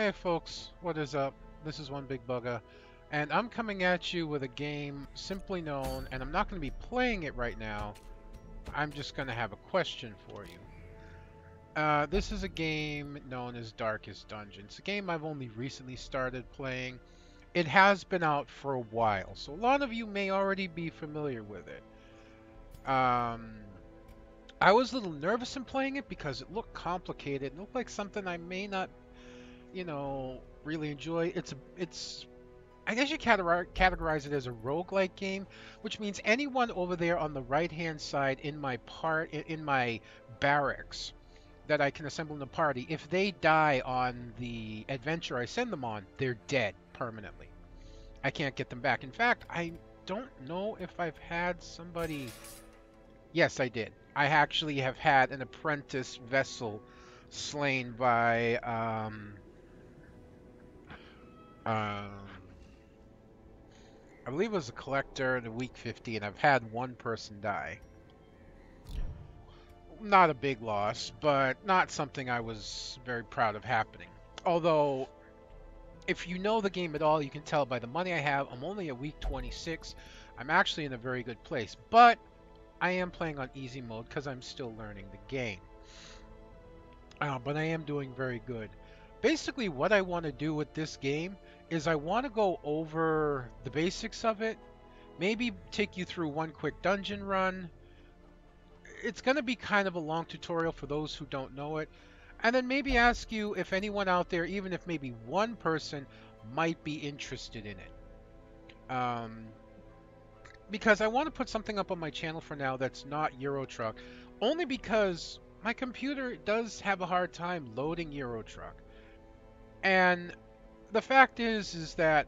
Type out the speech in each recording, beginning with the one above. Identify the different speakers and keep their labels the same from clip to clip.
Speaker 1: Hey folks, what is up? This is One Big Bugger, and I'm coming at you with a game simply known, and I'm not going to be playing it right now. I'm just going to have a question for you. This is a game known as Darkest Dungeon. It's a game I've only recently started playing. It has been out for a while, so a lot of you may already be familiar with it. I was a little nervous in playing it because it looked complicated. It looked like something I may not, really enjoy. It's I guess you categorize it as a roguelike game, which means anyone over there on the right-hand side in my barracks that I can assemble in a party, if they die on the adventure I send them on, they're dead permanently. I can't get them back. In fact, I don't know if I've had somebody. Yes, I did. I actually have had an apprentice vessel slain by um I believe it was a collector in week 50, and I've had one person die. Not a big loss, but not something I was very proud of happening. Although, if you know the game at all, you can tell by the money I have, I'm only at week 26. I'm actually in a very good place, but I am playing on easy mode because I'm still learning the game. But I am doing very good. Basically, what I want to do with this game is I want to go over the basics of it, maybe take you through one quick dungeon run. It's going to be kind of a long tutorial for those who don't know it, and then maybe ask you if anyone out there, even if maybe one person, might be interested in it. Because I want to put something up on my channel for now that's not Euro Truck, only because my computer does have a hard time loading Euro Truck. And the fact is that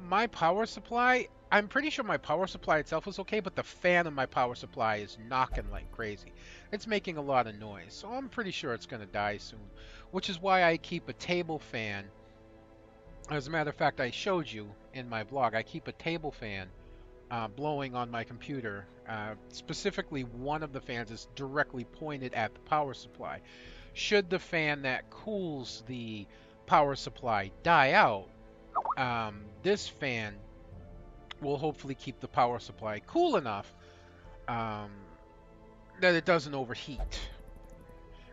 Speaker 1: my power supply, I'm pretty sure my power supply itself is okay, but the fan of my power supply is knocking like crazy. It's making a lot of noise, so I'm pretty sure it's going to die soon, which is why I keep a table fan. As a matter of fact, I showed you in my blog, I keep a table fan blowing on my computer. Specifically, one of the fans is directly pointed at the power supply. Should the fan that cools the power supply die out, this fan will hopefully keep the power supply cool enough um, that it doesn't overheat.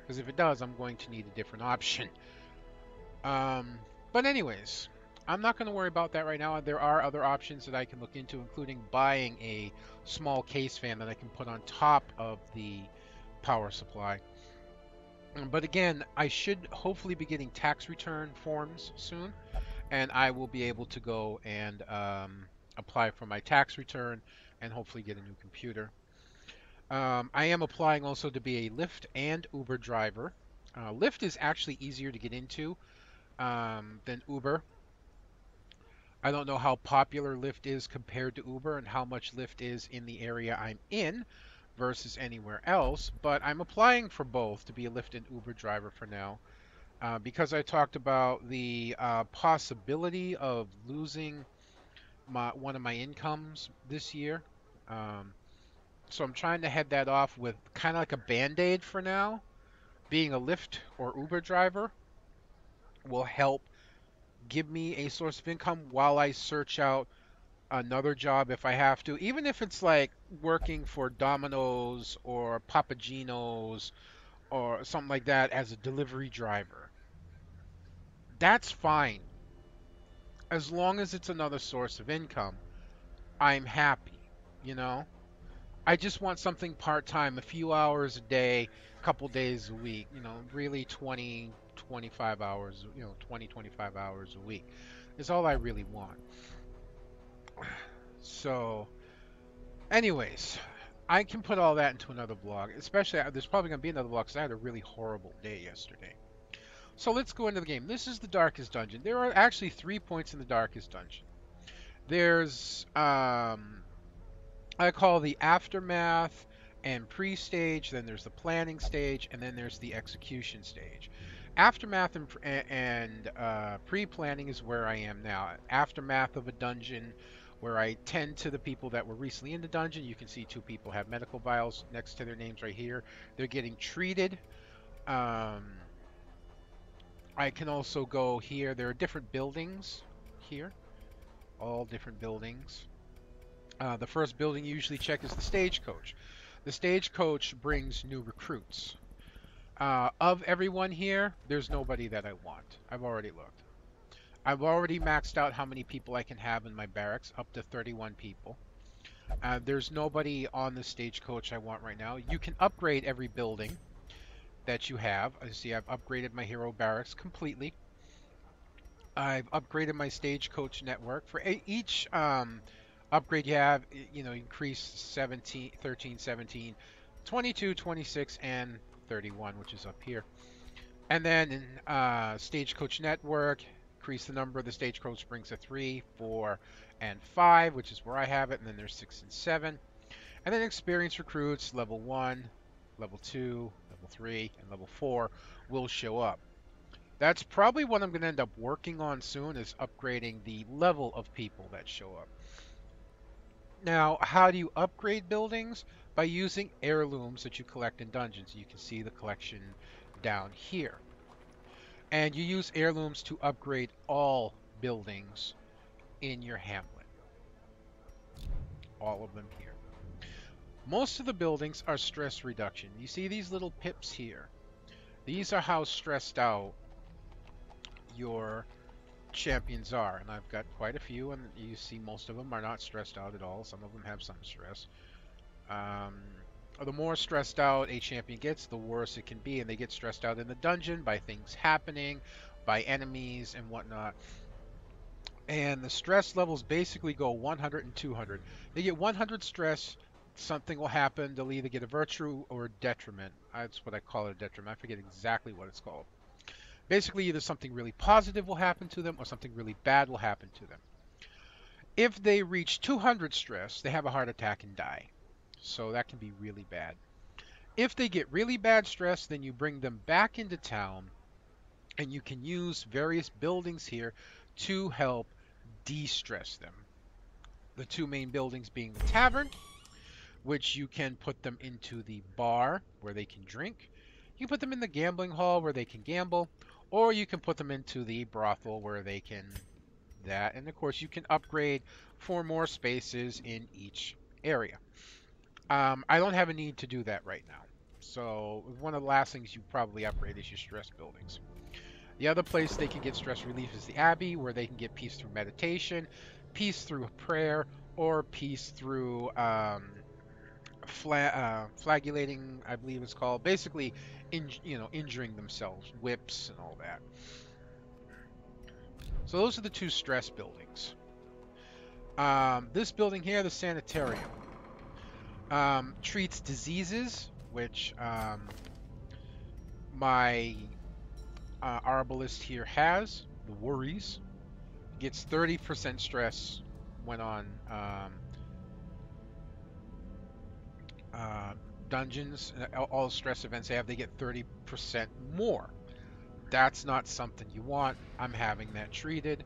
Speaker 1: Because if it does, I'm going to need a different option. Um, but anyways, I'm not going to worry about that right now. There are other options that I can look into, including buying a small case fan that I can put on top of the power supply. But again, I should hopefully be getting tax return forms soon, and I will be able to go and apply for my tax return and hopefully get a new computer. I am applying also to be a Lyft and Uber driver. Lyft is actually easier to get into than Uber. I don't know how popular Lyft is compared to Uber and how much Lyft is in the area I'm in versus anywhere else, but I'm applying for both to be a Lyft and Uber driver for now. Because I talked about the possibility of losing one of my incomes this year. Um, so I'm trying to head that off with kind of like a band-aid for now. Being a Lyft or Uber driver will help give me a source of income while I search out another job if I have to, even if it's like working for Domino's or Papagino's or something like that as a delivery driver. That's fine. As long as it's another source of income, I'm happy, you know? I just want something part-time, a few hours a day, a couple days a week, really 20, 25 hours, 20, 25 hours a week is all I really want. So, anyways, I can put all that into another blog, especially there's probably going to be another blog because I had a really horrible day yesterday. So let's go into the game. This is the Darkest Dungeon. There are actually 3 points in the Darkest Dungeon. There's I call the aftermath and pre-stage, then there's the planning stage, and then there's the execution stage. Aftermath and pre-planning is where I am now. Aftermath of a dungeon, where I tend to the people that were recently in the dungeon. You can see 2 people have medical vials next to their names right here. They're getting treated. Um, I can also go here. There are different buildings here, all different buildings. The first building you usually check is the stagecoach. The stagecoach brings new recruits. Of everyone here, there's nobody that I want. I've already looked. I've already maxed out how many people I can have in my barracks, up to 31 people. There's nobody on the stagecoach I want right now. You can upgrade every building that you have. I see I've upgraded my hero barracks completely. I've upgraded my stagecoach network. For each upgrade you have, increase 17, 13, 17, 22, 26, and 31, which is up here. And then in stagecoach network, increase the number of the stagecoach brings to 3, 4, and 5, which is where I have it. And then there's 6 and 7. And then experienced recruits, level 1, level 2, level 3, and level 4 will show up. That's probably what I'm going to end up working on soon, is upgrading the level of people that show up. Now, how do you upgrade buildings? By using heirlooms that you collect in dungeons. You can see the collection down here. And you use heirlooms to upgrade all buildings in your hamlet. All of them here. Most of the buildings are stress reduction. You see these little pips here. These are how stressed out your champions are, and I've got quite a few, and you see most of them are not stressed out at all. Some of them have some stress. The more stressed out a champion gets, the worse it can be, and they get stressed out in the dungeon by things happening, by enemies and whatnot. And the stress levels basically go 100 and 200. They get 100 stress, something will happen. They'll either get a virtue or a detriment. That's what I call it, a detriment. I forget exactly what it's called. Basically, either something really positive will happen to them or something really bad will happen to them. If they reach 200 stress, they have a heart attack and die. So that can be really bad. If they get really bad stress, then you bring them back into town, and you can use various buildings here to help de-stress them. The two main buildings being the tavern, which you can put them into the bar where they can drink. You can put them in the gambling hall where they can gamble, or you can put them into the brothel where they can that. And of course, you can upgrade for more spaces in each area. I don't have a need to do that right now. So one of the last things you probably upgrade is your stress buildings. The other place they can get stress relief is the Abbey, where they can get peace through meditation, peace through prayer, or peace through flagellating, I believe it's called. Basically, injuring themselves, whips and all that. So those are the two stress buildings. This building here, the sanitarium, treats diseases, which my arbalist here has. The worries. Gets 30% stress when on dungeons. All stress events they have, they get 30% more. That's not something you want. I'm having that treated.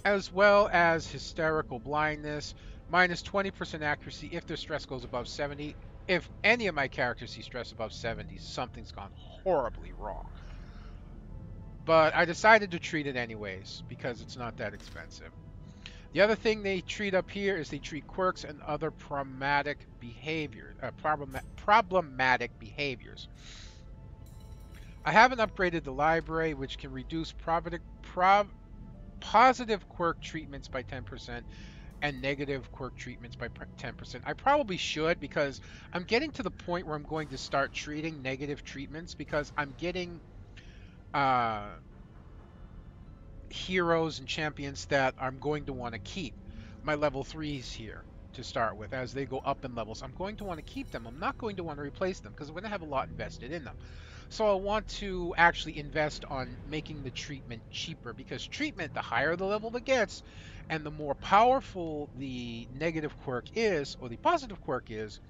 Speaker 1: As well as hysterical blindness, minus 20% accuracy if their stress goes above 70. If any of my characters see stress above 70, something's gone horribly wrong. But I decided to treat it anyways because it's not that expensive. The other thing they treat up here is they treat quirks and other problematic behaviors. I haven't upgraded the library, which can reduce positive quirk treatments by 10% and negative quirk treatments by 10%. I probably should, because I'm getting to the point where I'm going to start treating negative treatments because I'm getting heroes and champions that I'm going to want to keep. My level 3s here to start with, as they go up in levels, I'm going to want to keep them. I'm not going to want to replace them because I'm going to have a lot invested in them. So I want to actually invest on making the treatment cheaper, because treatment, the higher the level it gets, and the more powerful the negative quirk is, or the positive quirk is,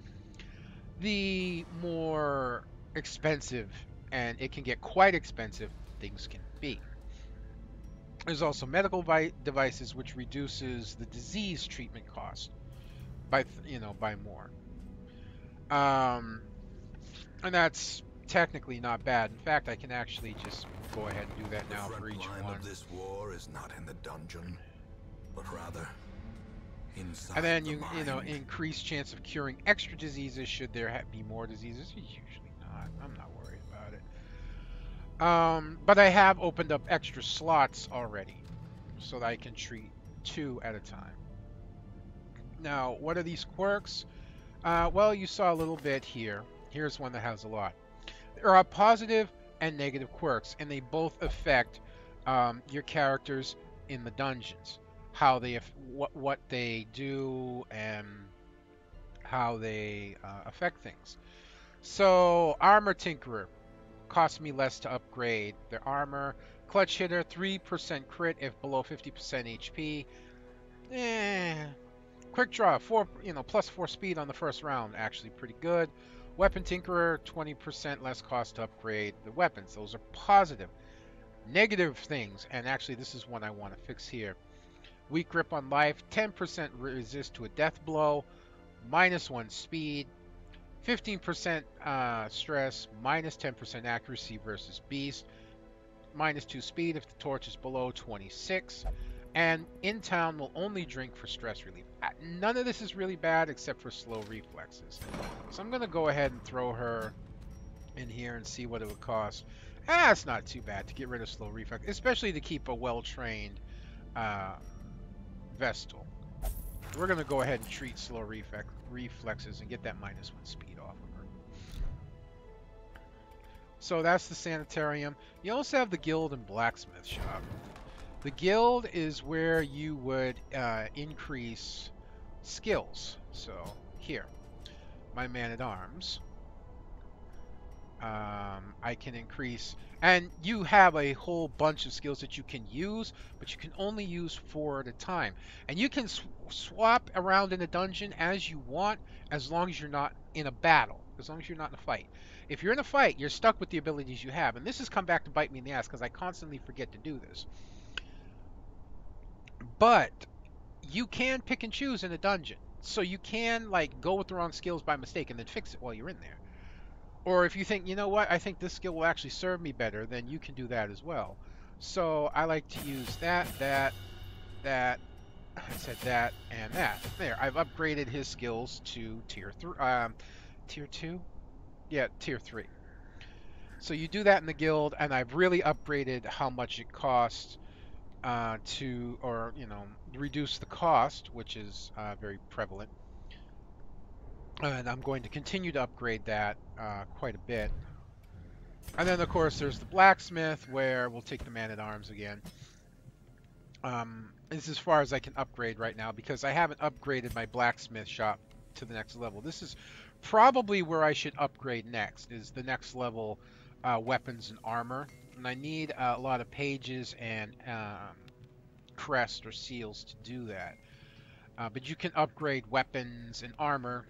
Speaker 1: the more expensive, and it can get quite expensive, things can be. There's also medical devices, which reduces the disease treatment cost by more. And that's technically not bad. In fact, I can actually just go ahead and do that now
Speaker 2: The
Speaker 1: for
Speaker 2: front
Speaker 1: each
Speaker 2: line
Speaker 1: one.
Speaker 2: of this war is not in the dungeon, but rather inside
Speaker 1: And then
Speaker 2: the
Speaker 1: you know,
Speaker 2: mind.
Speaker 1: increased chance of curing extra diseases should there be more diseases. Usually not. I'm not worried about it. But I have opened up extra slots already, so that I can treat 2 at a time. Now, what are these quirks? Well, you saw a little bit here. Here's one that has a lot. There are positive and negative quirks, and they both affect your characters in the dungeons. How they what they do and how they affect things. So, Armor Tinkerer costs me less to upgrade their armor. Clutch Hitter, 3% crit if below 50% HP. Quick Draw, plus 4 speed on the first round, actually pretty good. Weapon Tinkerer, 20% less cost to upgrade the weapons. Those are positive. Negative things, and actually this is one I want to fix here. Weak Grip on Life, 10% resist to a death blow, -1 speed, 15% stress, -10% accuracy versus beast, -2 speed if the torch is below 26, and in town will only drink for stress relief. None of this is really bad except for slow reflexes. So I'm going to go ahead and throw her in here and see what it would cost. It's not too bad to get rid of slow reflex, especially to keep a well-trained uh, Vestal. We're going to go ahead and treat slow reflexes and get that -1 speed off of her. So that's the sanitarium. You also have the guild and blacksmith shop. The guild is where you would increase skills. So here, my man-at-arms. I can increase, and you have a whole bunch of skills that you can use, but you can only use 4 at a time. And you can swap around in a dungeon as you want, as long as you're not in a battle, as long as you're not in a fight. If you're in a fight, you're stuck with the abilities you have, and this has come back to bite me in the ass because I constantly forget to do this. But you can pick and choose in a dungeon, so you can like go with the wrong skills by mistake and then fix it while you're in there. Or if you think, you know what, I think this skill will actually serve me better, then you can do that as well. So I like to use that, I said that, and that. There, I've upgraded his skills to tier 3, tier 2? Yeah, tier 3. So you do that in the guild, and I've really upgraded how much it costs reduce the cost, which is very prevalent. And I'm going to continue to upgrade that quite a bit. And then, of course, there's the blacksmith, where we'll take the man-at-arms again. This is as far as I can upgrade right now, because I haven't upgraded my blacksmith shop to the next level. This is probably where I should upgrade next, is the next level weapons and armor. And I need a lot of pages and crest or seals to do that. But you can upgrade weapons and armor,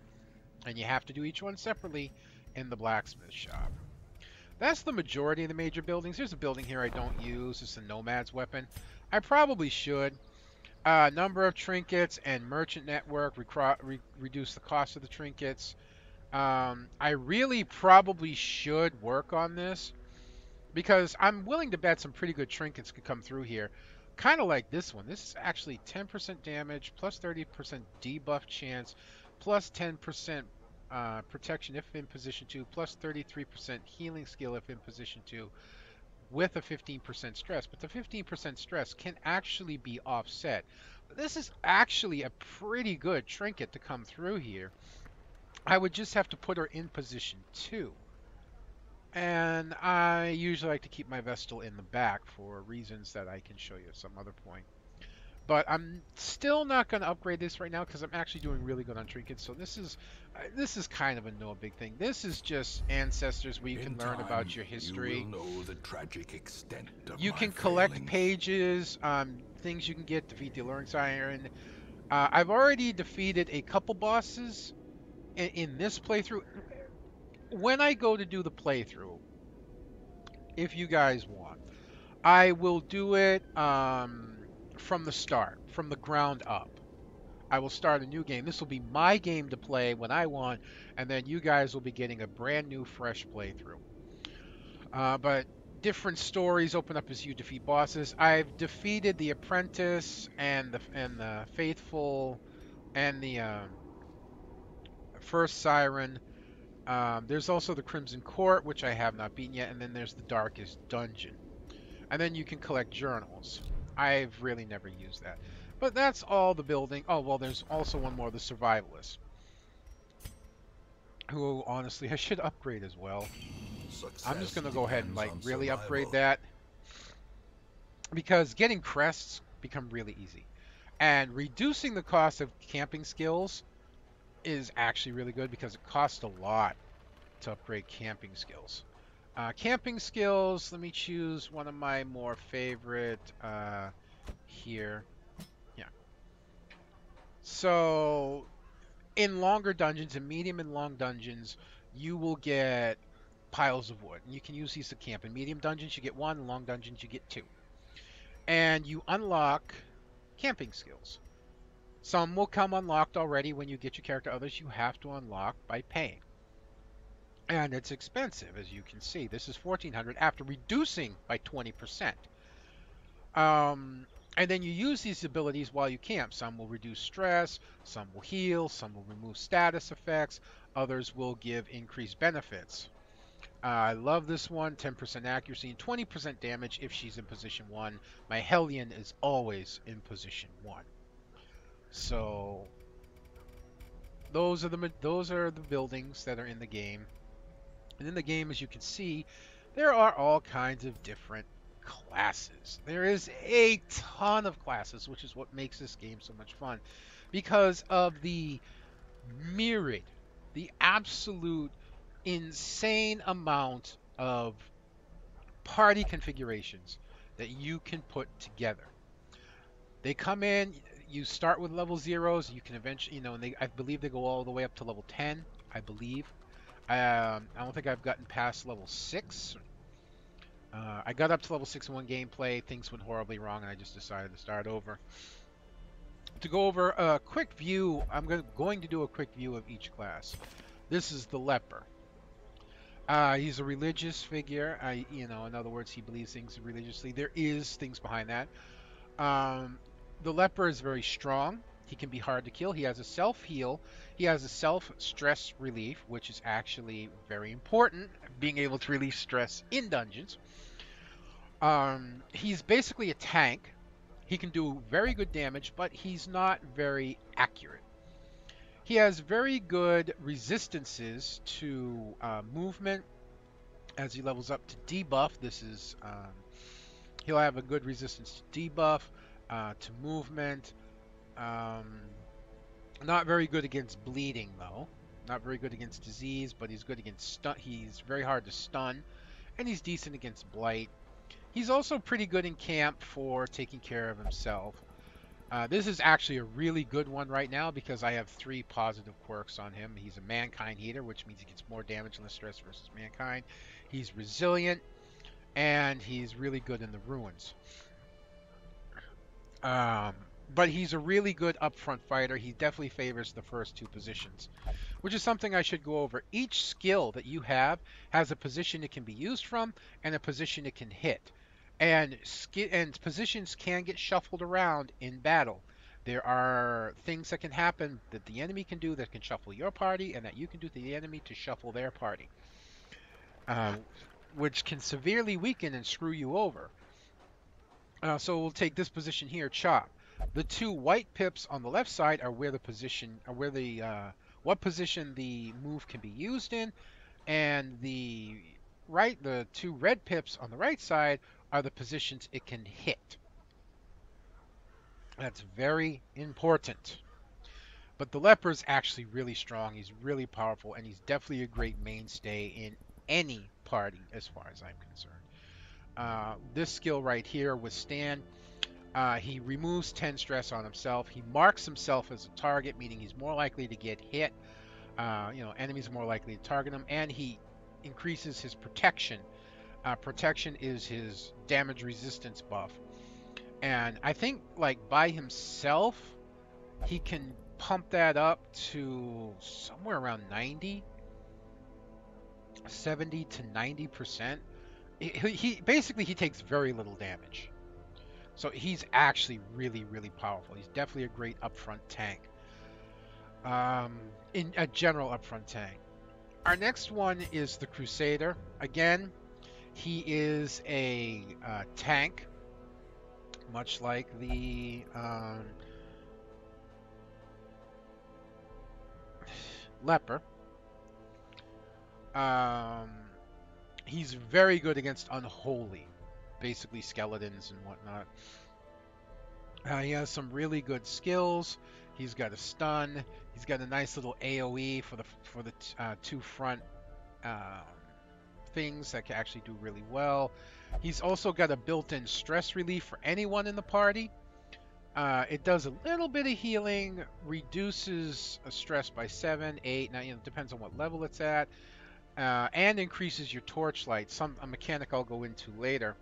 Speaker 1: and you have to do each one separately in the blacksmith shop. That's the majority of the major buildings. There's a building here I don't use. It's a nomad's weapon. I probably should. Number of trinkets and merchant network reduce the cost of the trinkets. I really probably should work on this, because I'm willing to bet some pretty good trinkets could come through here. Kind of like this one. This is actually 10% damage, plus 30% debuff chance, plus 10% protection if in position 2, plus 33% healing skill if in position 2, with a 15% stress. But the 15% stress can actually be offset. This is actually a pretty good trinket to come through here. I would just have to put her in position 2. And I usually like to keep my Vestal in the back for reasons that I can show you at some other point. But I'm still not going to upgrade this right now because I'm actually doing really good on trinkets. So this is kind of a no big thing. This is just ancestors where you can learn about your history.
Speaker 2: You will know the tragic extent of
Speaker 1: you
Speaker 2: my
Speaker 1: can collect
Speaker 2: failings.
Speaker 1: pages, things you can get, defeat the Alluring Siren. I've already defeated a couple bosses in this playthrough. When I go to do the playthrough, if you guys want, I will do it from the start, from the ground up. I will start a new game. This will be my game to play when I want, and then you guys will be getting a brand new, fresh playthrough. But different stories open up as you defeat bosses. I've defeated the Apprentice and the Faithful and the First Siren. There's also the Crimson Court, which I have not beaten yet, and then there's the Darkest Dungeon. And then you can collect journals. I've really never used that. But that's all the building. Oh, well, there's also one more, the Survivalist, who honestly I should upgrade as well. I'm just
Speaker 2: Success
Speaker 1: going to go ahead and
Speaker 2: depends on
Speaker 1: really upgrade
Speaker 2: survival.
Speaker 1: that, because getting crests become really easy. And reducing the cost of camping skills is actually really good because it costs a lot to upgrade camping skills. Camping skills, let me choose one of my more favorite here. Yeah. So in longer dungeons, in medium and long dungeons, you will get piles of wood. And you can use these to camp. In medium dungeons, you get one. In long dungeons, you get two. And you unlock camping skills. Some will come unlocked already when you get your character. Others you have to unlock by paying. And it's expensive, as you can see. This is 1400 after reducing by 20%. And then you use these abilities while you camp. Some will reduce stress, some will heal, some will remove status effects, others will give increased benefits. I love this one, 10% accuracy and 20% damage if she's in position 1. My Hellion is always in position 1. So those are the buildings that are in the game. And in the game, as you can see, there are all kinds of different classes. There is a ton of classes, which is what makes this game so much fun, because of the myriad, the absolute insane amount of party configurations that you can put together. They come in, you start with level zeros, you can eventually, and I believe they go all the way up to level 10, I believe. I don't think I've gotten past level 6. I got up to level 6 in one gameplay, things went horribly wrong, and I just decided to start over. To go over a quick view, I'm going to do a quick view of each class. This is the Leper. He's a religious figure. In other words, he believes things religiously. There is things behind that. The Leper is very strong. He can be hard to kill. He has a self-heal. He has a self-stress relief, which is actually very important, being able to relieve stress in dungeons. He's basically a tank. He can do very good damage, but he's not very accurate. He has very good resistances to movement as he levels up to debuff. He'll have a good resistance to debuff, to movement. Not very good against bleeding though. Not very good against disease, but he's good against stun. He's very hard to stun, and he's decent against blight. He's also pretty good in camp for taking care of himself. This is actually a really good one right now because I have 3 positive quirks on him. He's a Mankind Heater, which means he gets more damage and less stress versus Mankind. He's resilient, and he's really good in the ruins. But he's a really good upfront fighter. He definitely favors the first 2 positions, which is something I should go over. Each skill that you have has a position it can be used from and a position it can hit. And positions can get shuffled around in battle. There are things that can happen that the enemy can do that can shuffle your party and that you can do to the enemy to shuffle their party, which can severely weaken and screw you over. So we'll take this position here, chop. The 2 white pips on the left side are where what position the move can be used in, and the 2 red pips on the right side are the positions it can hit. That's very important. But the Leper's actually really strong. He's really powerful, and he's definitely a great mainstay in any party as far as I'm concerned. This skill right here, Withstand, he removes 10 stress on himself. He marks himself as a target, meaning he's more likely to get hit. Enemies are more likely to target him, and he increases his protection. Protection is his damage resistance buff. And I think, like, by himself, he can pump that up to somewhere around 70 to 90%. he basically he takes very little damage. So he's actually really, really powerful. He's definitely a great upfront tank. In a general upfront tank. Our next one is the Crusader. Again, he is a tank, much like the Leper. Um, he's very good against unholy, basically skeletons and whatnot. He has some really good skills. He's got a stun. He's got a nice little AOE for the two front um, things that can actually do really well. He's also got a built-in stress relief for anyone in the party. It does a little bit of healing, reduces stress by 7, 8, now, it depends on what level it's at, and increases your torchlight, a mechanic I'll go into later.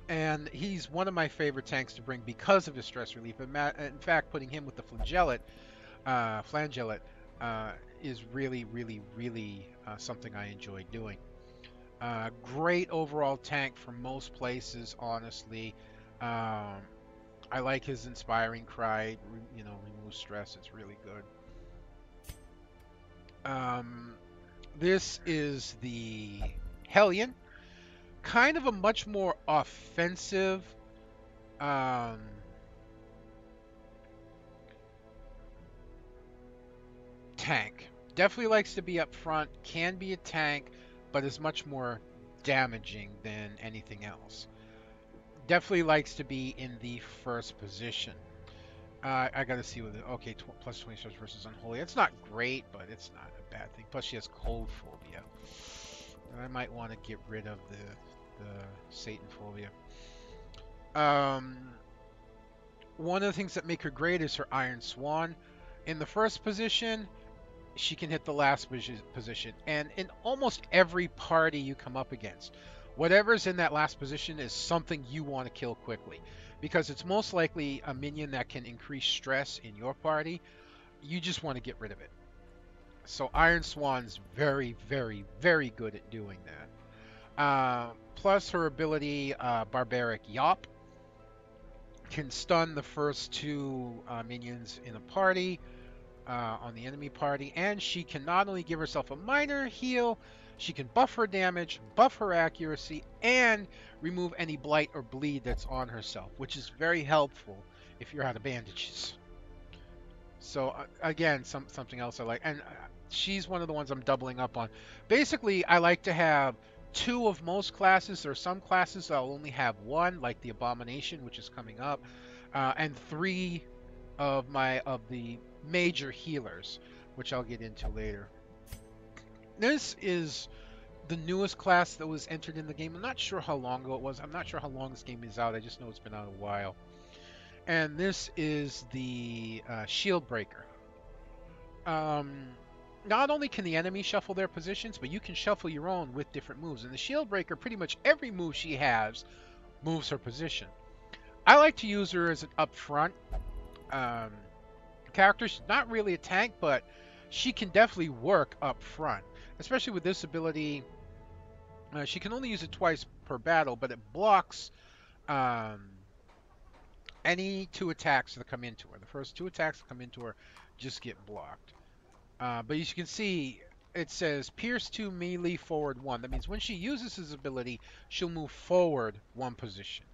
Speaker 1: And he's one of my favorite tanks to bring because of his stress relief. In fact, putting him with the Flangelet is really, really, really something I enjoy doing. Great overall tank for most places, honestly. I like his inspiring cry, remove stress. It's really good. This is the Hellion. Kind of a much more offensive tank. Definitely likes to be up front, can be a tank, but is much more damaging than anything else. Definitely likes to be in the first position. I gotta see what okay, plus 20 stars versus Unholy. It's not great, but it's not a bad thing. Plus she has cold phobia. I might want to get rid of the Satan phobia. One of the things that make her great is her Iron Swan. In the first position, she can hit the last position, and in almost every party you come up against, whatever's in that last position is something you want to kill quickly, because it's most likely a minion that can increase stress in your party. You just want to get rid of it. So Iron Swan's very, very, very good at doing that. Plus her ability, Barbaric Yop, can stun the first two minions in a party, on the enemy party, and she can not only give herself a minor heal, she can buff her damage, buff her accuracy, and remove any blight or bleed that's on herself, which is very helpful if you're out of bandages. So again, something else I like, and she's one of the ones I'm doubling up on. Basically, I like to have two of most classes. There are some classes I'll only have one, like the Abomination, which is coming up, and three of the major healers, which I'll get into later. This is the newest class that was entered in the game. I'm not sure how long ago it was. I'm not sure how long this game is out. I just know it's been out a while. And this is the Shield Breaker. Not only can the enemy shuffle their positions, but you can shuffle your own with different moves. And the Shield Breaker, pretty much every move she has moves her position. I like to use her as an upfront character. She's not really a tank, but she can definitely work up front, especially with this ability. She can only use it twice per battle, but it blocks any two attacks that come into her. The first two attacks that come into her just get blocked. But as you can see, it says Pierce 2, melee, forward 1. That means when she uses this ability, she'll move forward 1 position.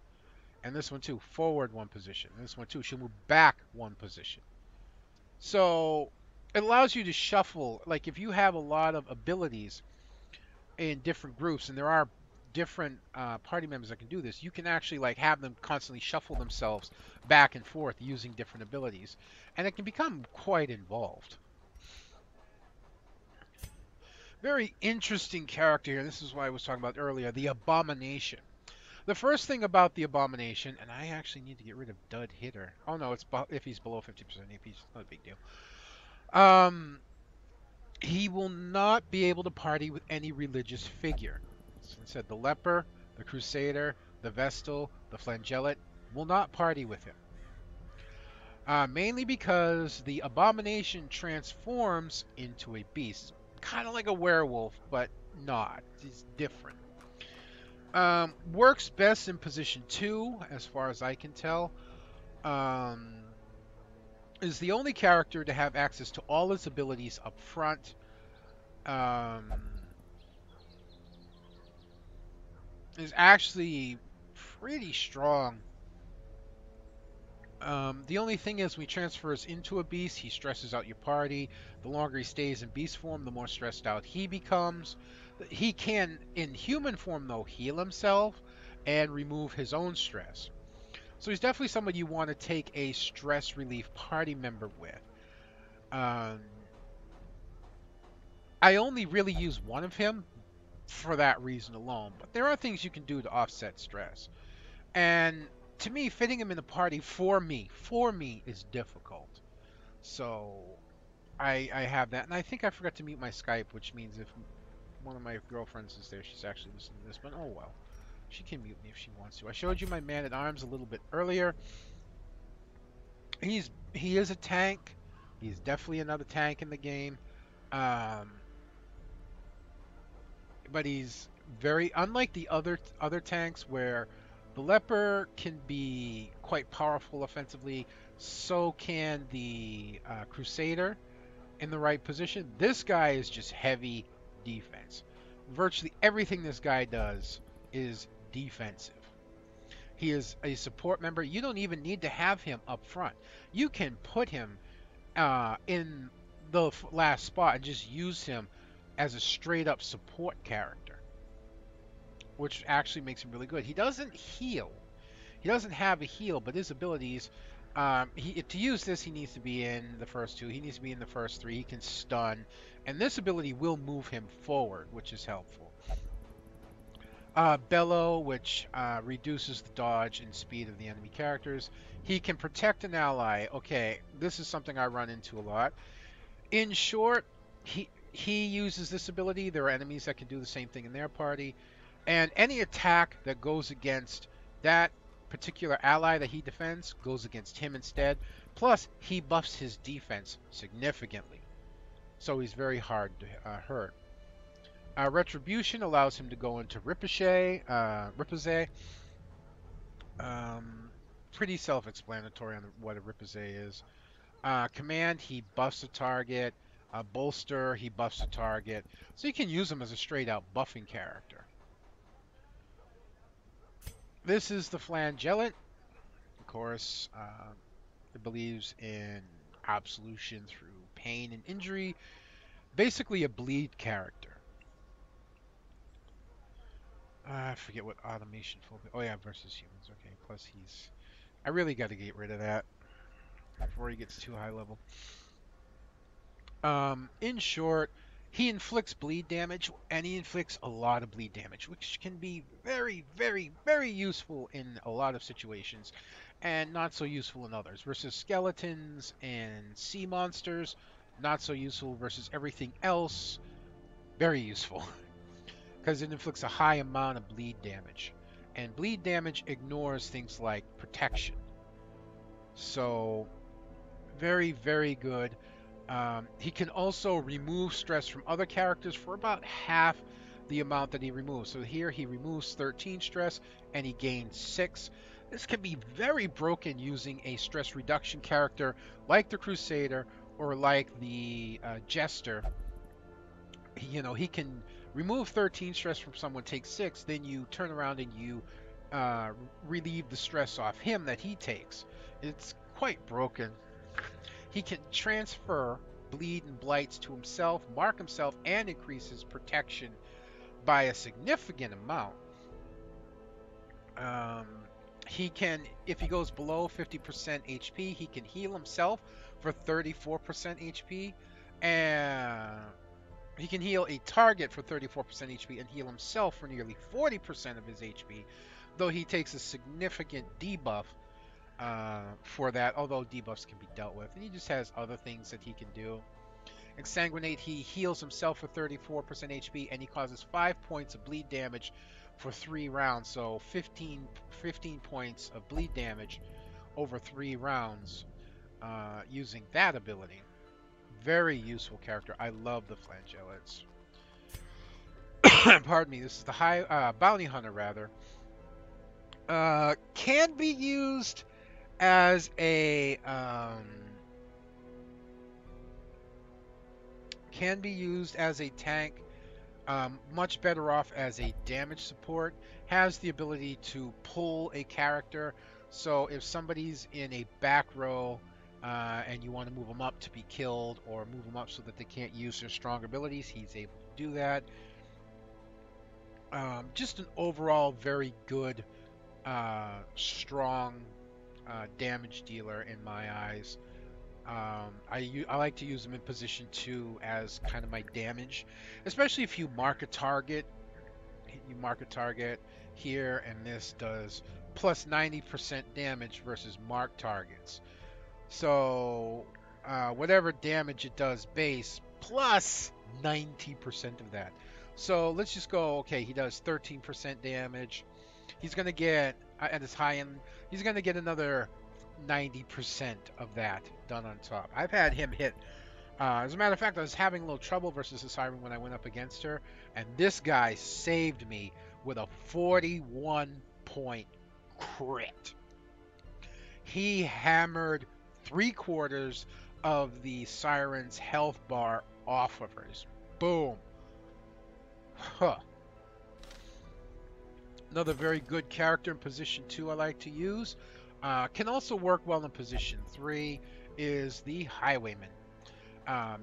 Speaker 1: And this one too, forward 1 position. And this one too, she'll move back 1 position. So it allows you to shuffle. Like if you have a lot of abilities in different groups, and there are different party members that can do this, you can actually like have them constantly shuffle themselves back and forth using different abilities, and it can become quite involved. Very interesting character here. This is what I was talking about earlier, the Abomination. The first thing about the Abomination, and I actually need to get rid of Dud Hitter. Oh no, it's if he's below 50% AP, it's not a big deal. He will not be able to party with any religious figure. So I said the Leper, the Crusader, the Vestal, the Flangelet will not party with him. Mainly because the Abomination transforms into a beast. Kind of like a werewolf, but not. He's different. Works best in position 2, as far as I can tell. Is the only character to have access to all his abilities up front. Um, is actually pretty strong. The only thing is, when he transfers into a beast, he stresses out your party. The longer he stays in beast form, the more stressed out he becomes. He can, in human form, though, heal himself and remove his own stress. So he's definitely somebody you want to take a stress relief party member with. Um, I only really use one of him for that reason alone, but there are things you can do to offset stress. And to me, fitting him in a party for me is difficult. So I have that, and I think I forgot to mute my Skype, which means if one of my girlfriends is there, she's actually listening to this. But oh well, she can mute me if she wants to. I showed you my man at arms a little bit earlier. He is a tank. He's definitely another tank in the game. Um, but he's very unlike the other tanks where the Leper can be quite powerful offensively. So can the Crusader in the right position. This guy is just heavy defense. Virtually everything this guy does is defensive. He is a support member. You don't even need to have him up front. You can put him in the last spot and just use him as a straight up support character, which actually makes him really good. He doesn't heal. He doesn't have a heal, but his abilities, to use this, he needs to be in the first 2. He needs to be in the first 3. He can stun, and this ability will move him forward, which is helpful. Bellow, which reduces the dodge and speed of the enemy characters. He can protect an ally. Okay, this is something I run into a lot. In short, he uses this ability. There are enemies that can do the same thing in their party. And any attack that goes against that particular ally that he defends goes against him instead. Plus, he buffs his defense significantly. So he's very hard to hurt. Retribution allows him to go into Ricochet. Pretty self-explanatory on what a Ricochet is. Command, he buffs a target. Bolster, he buffs a target. So you can use him as a straight-out buffing character. This is the Flangelet. Of course, it believes in absolution through pain and injury. Basically a bleed character. I forget what automation focus. Oh yeah, versus humans. Okay, plus he's... I really got to get rid of that before he gets too high level. In short, he inflicts bleed damage, and he inflicts a lot of bleed damage, which can be very, very, very useful in a lot of situations, and not so useful in others. Versus skeletons and sea monsters, not so useful. Versus everything else, very useful, because it inflicts a high amount of bleed damage. And bleed damage ignores things like protection. So, very, very good. He can also remove stress from other characters for about half the amount that he removes. So here he removes 13 stress and he gains 6. This can be very broken using a stress reduction character like the Crusader or like the Jester. He can remove 13 stress from someone, take 6, then you turn around and you relieve the stress off him that he takes. It's quite broken. He can transfer bleed and blights to himself, mark himself, and increase his protection by a significant amount. He can, if he goes below 50% HP, he can heal himself for 34% HP, and he can heal a target for 34% HP and heal himself for nearly 40% of his HP, though he takes a significant debuff for that, although debuffs can be dealt with. And he just has other things that he can do. Exsanguinate, he heals himself for 34% HP, and he causes 5 points of bleed damage for 3 rounds. So 15 points of bleed damage over 3 rounds using that ability. Very useful character. I love the Flangelets. pardon me, this is the bounty hunter rather, can be used as a tank. Much better off as a damage support. Has the ability to pull a character. So if somebody's in a back row and you want to move them up to be killed, or move them up so that they can't use their strong abilities, he's able to do that. Just an overall very good, strong damage dealer in my eyes. I like to use them in position 2 as kind of my damage, especially if you mark a target. You mark a target here, and this does plus 90% damage versus marked targets. So whatever damage it does base, plus 90% of that. So let's just go, okay, he does 13% damage. He's going to get, at his high end, he's going to get another 90% of that done on top. I've had him hit. As a matter of fact, I was having a little trouble versus the Siren when I went up against her, and this guy saved me with a 41-point crit. He hammered 3/4 of the Siren's health bar off of hers. Boom. Huh. Another very good character in position 2 I like to use. Can also work well in position 3 is the Highwayman.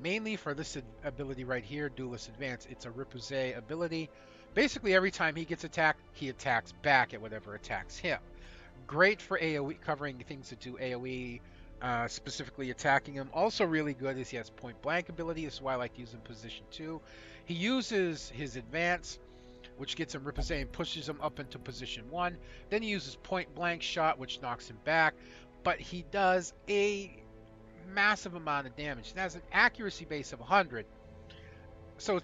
Speaker 1: Mainly for this ability right here, Duelist Advance. It's a Repoussé ability. Basically, every time he gets attacked, he attacks back at whatever attacks him. Great for AoE, covering things that do AoE, specifically attacking him. Also really good is he has point blank ability. This is why I like to use him in position 2. He uses his advance, which gets him Repoussé and pushes him up into position 1. Then he uses point blank shot, which knocks him back. But he does a massive amount of damage. It has an accuracy base of 100. So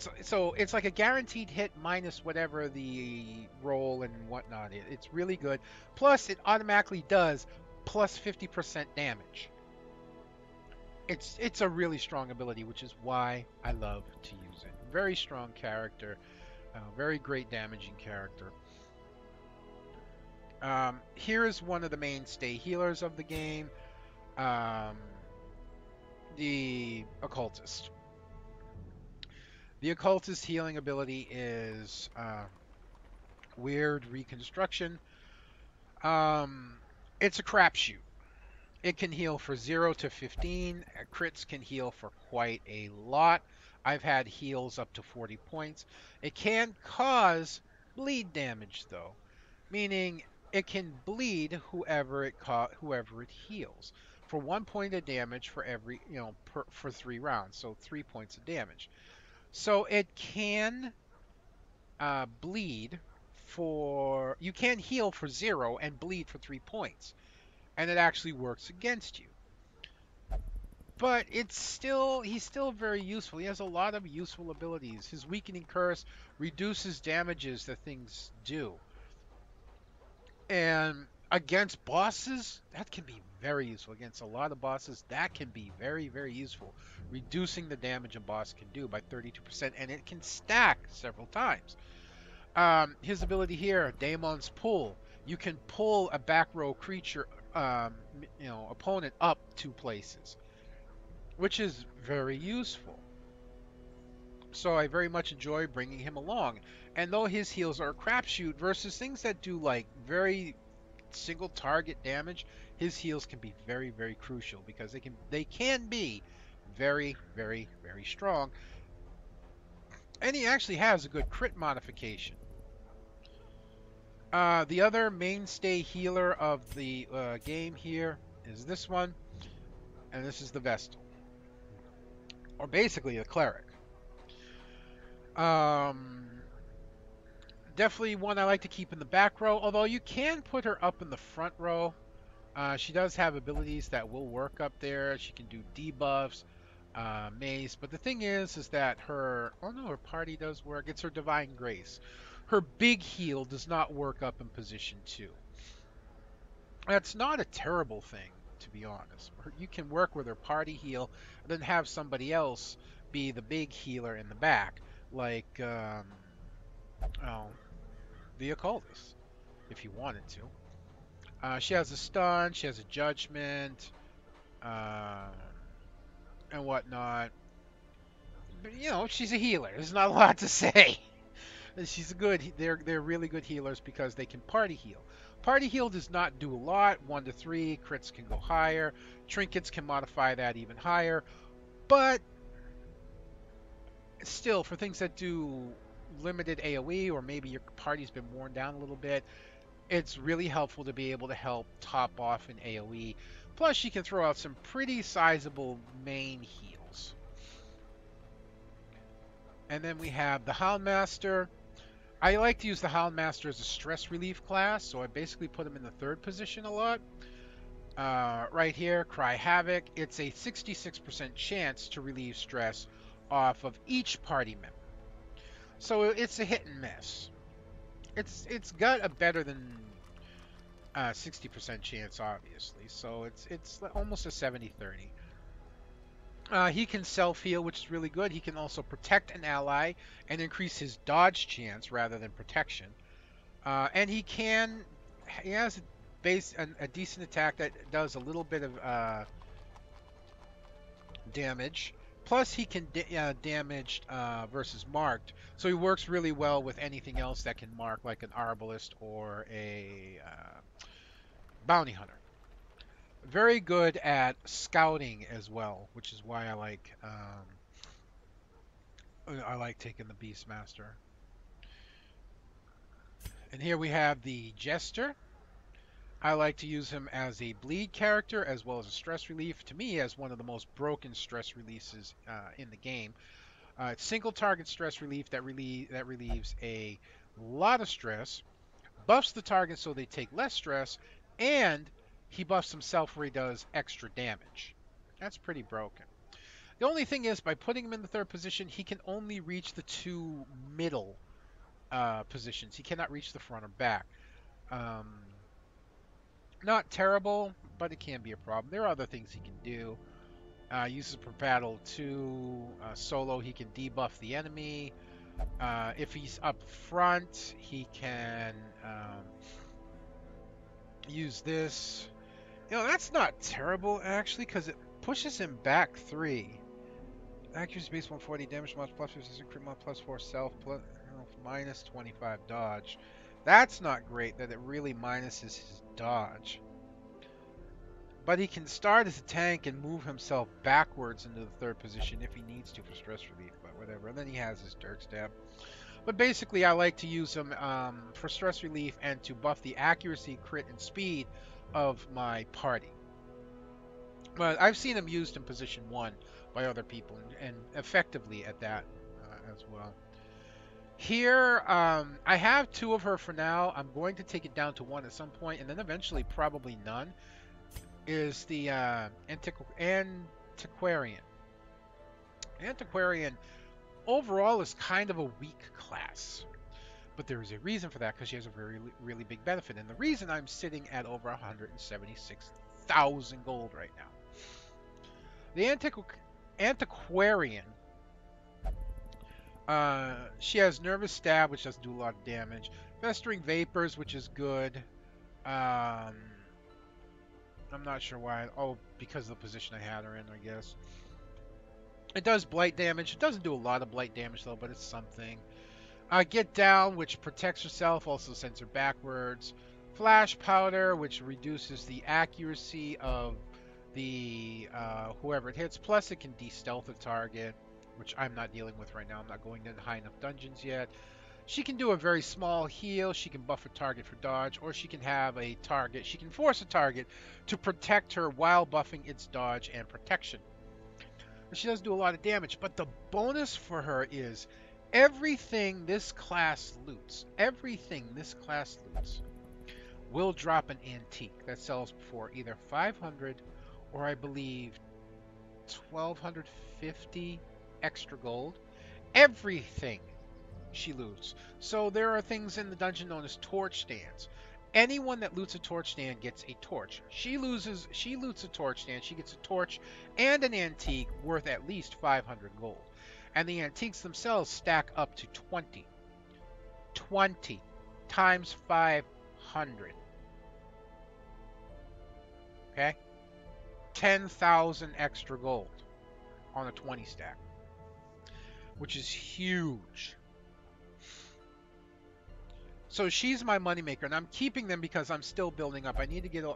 Speaker 1: it's like a guaranteed hit minus whatever the roll and whatnot. It's really good. Plus, it automatically does plus 50% damage. It's a really strong ability, which is why I love to use it. Very strong character. Very great damaging character. Here is one of the mainstay healers of the game. The Occultist. The Occultist healing ability is weird reconstruction. It's a crapshoot. It can heal for 0 to 15. Crits can heal for quite a lot. I've had heals up to 40 points. It can cause bleed damage, though, meaning it can bleed whoever it heals for 1 point of damage for every, for 3 rounds. So 3 points of damage. So it can bleed for, you can heal for 0 and bleed for 3 points, and it actually works against you. But he's still very useful. He has a lot of useful abilities. His weakening curse reduces damages that things do. And against bosses, that can be very useful. Against a lot of bosses, that can be very, very useful. Reducing the damage a boss can do by 32%, and it can stack several times. His ability here, Daemon's Pull. You can pull a back row creature, opponent up 2 places, which is very useful. So I very much enjoy bringing him along. And though his heals are a crapshoot versus things that do like very single target damage, his heals can be very, very crucial because they can be very, very, very strong. And he actually has a good crit modification. The other mainstay healer of the game here is this one, and this is the Vestal, or basically a cleric. Definitely one I like to keep in the back row, although you can put her up in the front row. She does have abilities that will work up there. She can do debuffs, mace, but the thing is that her party does work. It's her Divine Grace. Her big heal does not work up in position 2. That's not a terrible thing, to be honest. You can work with her party heal and then have somebody else be the big healer in the back, like Oh, the Occultist, if you wanted to. She has a stun, she has a judgment, uh, and whatnot. But, you know, she's a healer. There's not a lot to say. She's a good. They're really good healers because they can party heal. Party heal does not do a lot. 1 to 3 crits can go higher. Trinkets can modify that even higher. But still, for things that do limited AOE, or maybe your party's been worn down a little bit, it's really helpful to be able to help top off an AOE. Plus, she can throw out some pretty sizable main heals. And then we have the Houndmaster. I like to use the Houndmaster as a stress relief class, so I basically put him in the 3rd position a lot. Right here, Cry Havoc. It's a 66% chance to relieve stress off of each party member. So it's a hit and miss. It's got a better than 60% chance, obviously. So it's almost a 70-30. He can self-heal, which is really good. He can also protect an ally and increase his dodge chance rather than protection. And he has a decent attack that does a little bit of damage. Plus, he can damage versus marked, so he works really well with anything else that can mark, like an arbalist or a bounty hunter. Very good at scouting as well, which is why I like taking the Beastmaster. And here we have the Jester. I like to use him as a bleed character as well as a stress relief. To me, as one of the most broken stress releases in the game. It's single target stress relief that relieves a lot of stress, buffs the target so they take less stress, and he buffs himself where he does extra damage. That's pretty broken. The only thing is, by putting him in the 3rd position, he can only reach the 2 middle positions. He cannot reach the front or back. Not terrible, but it can be a problem. There are other things he can do. Uses per battle to solo, he can debuff the enemy. If he's up front, he can use this. You know, that's not terrible, actually, because it pushes him back 3. Accuracy base 140, damage mod plus 56, crit mod plus 4 self, plus, minus 25 dodge. That's not great, that it really minuses his dodge. But he can start as a tank and move himself backwards into the 3rd position if he needs to for stress relief, but whatever. And then he has his Dirk Stab. But basically, I like to use him for stress relief and to buff the accuracy, crit, and speed of my party. But I've seen him used in position 1 by other people, and effectively at that as well. Here, I have 2 of her for now. I'm going to take it down to 1 at some point, and then eventually probably none. Is the Antiquarian. Antiquarian overall is kind of a weak class, but there is a reason for that, because she has a really big benefit, and the reason I'm sitting at over 176,000 gold right now. The Antiquarian, she has Nervous Stab, which doesn't do a lot of damage, Festering Vapors, which is good. I'm not sure why. Oh, because of the position I had her in, I guess. It does blight damage. It doesn't do a lot of blight damage, though, but it's something. Get Down, which protects herself, also sends her backwards. Flash Powder, which reduces the accuracy of the whoever it hits. Plus, it can de-stealth a target, which I'm not dealing with right now. I'm not going into high enough dungeons yet. She can do a very small heal, she can buff a target for dodge, or she can have a target, she can force a target to protect her while buffing its dodge and protection. And she doesn't do a lot of damage, but the bonus for her is everything this class loots, will drop an antique that sells for either 500 or I believe 1250 extra gold. Everything she loots. So there are things in the dungeon known as torch stands. Anyone that loots a torch stand gets a torch. She loots a torch stand, she gets a torch and an antique worth at least 500 gold. And the antiques themselves stack up to 20. 20 times 500. Okay? 10,000 extra gold on a 20 stack, which is huge. So she's my moneymaker, and I'm keeping them because I'm still building up. I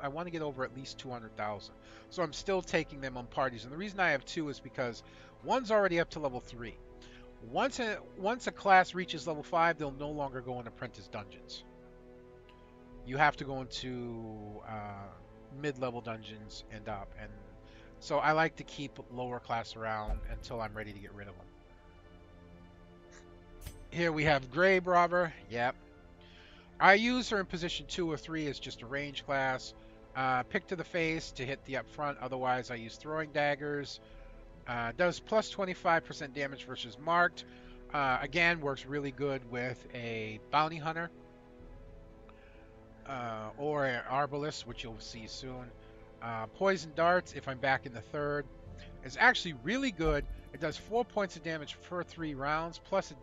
Speaker 1: want to get over at least 200,000. So I'm still taking them on parties. And the reason I have two is because one's already up to level 3. Once a class reaches level 5, they'll no longer go in apprentice dungeons. You have to go into mid-level dungeons and up. And so I like to keep lower class around until I'm ready to get rid of them. Here we have Graverobber. Yep. I use her in position 2 or 3 as just a range class. Pick to the face to hit the up front. Otherwise, I use throwing daggers. Does plus 25% damage versus marked. Again, works really good with a bounty hunter or an arbalist, which you'll see soon. Poison darts, if I'm back in the third, is actually really good. It does 4 points of damage for 3 rounds, plus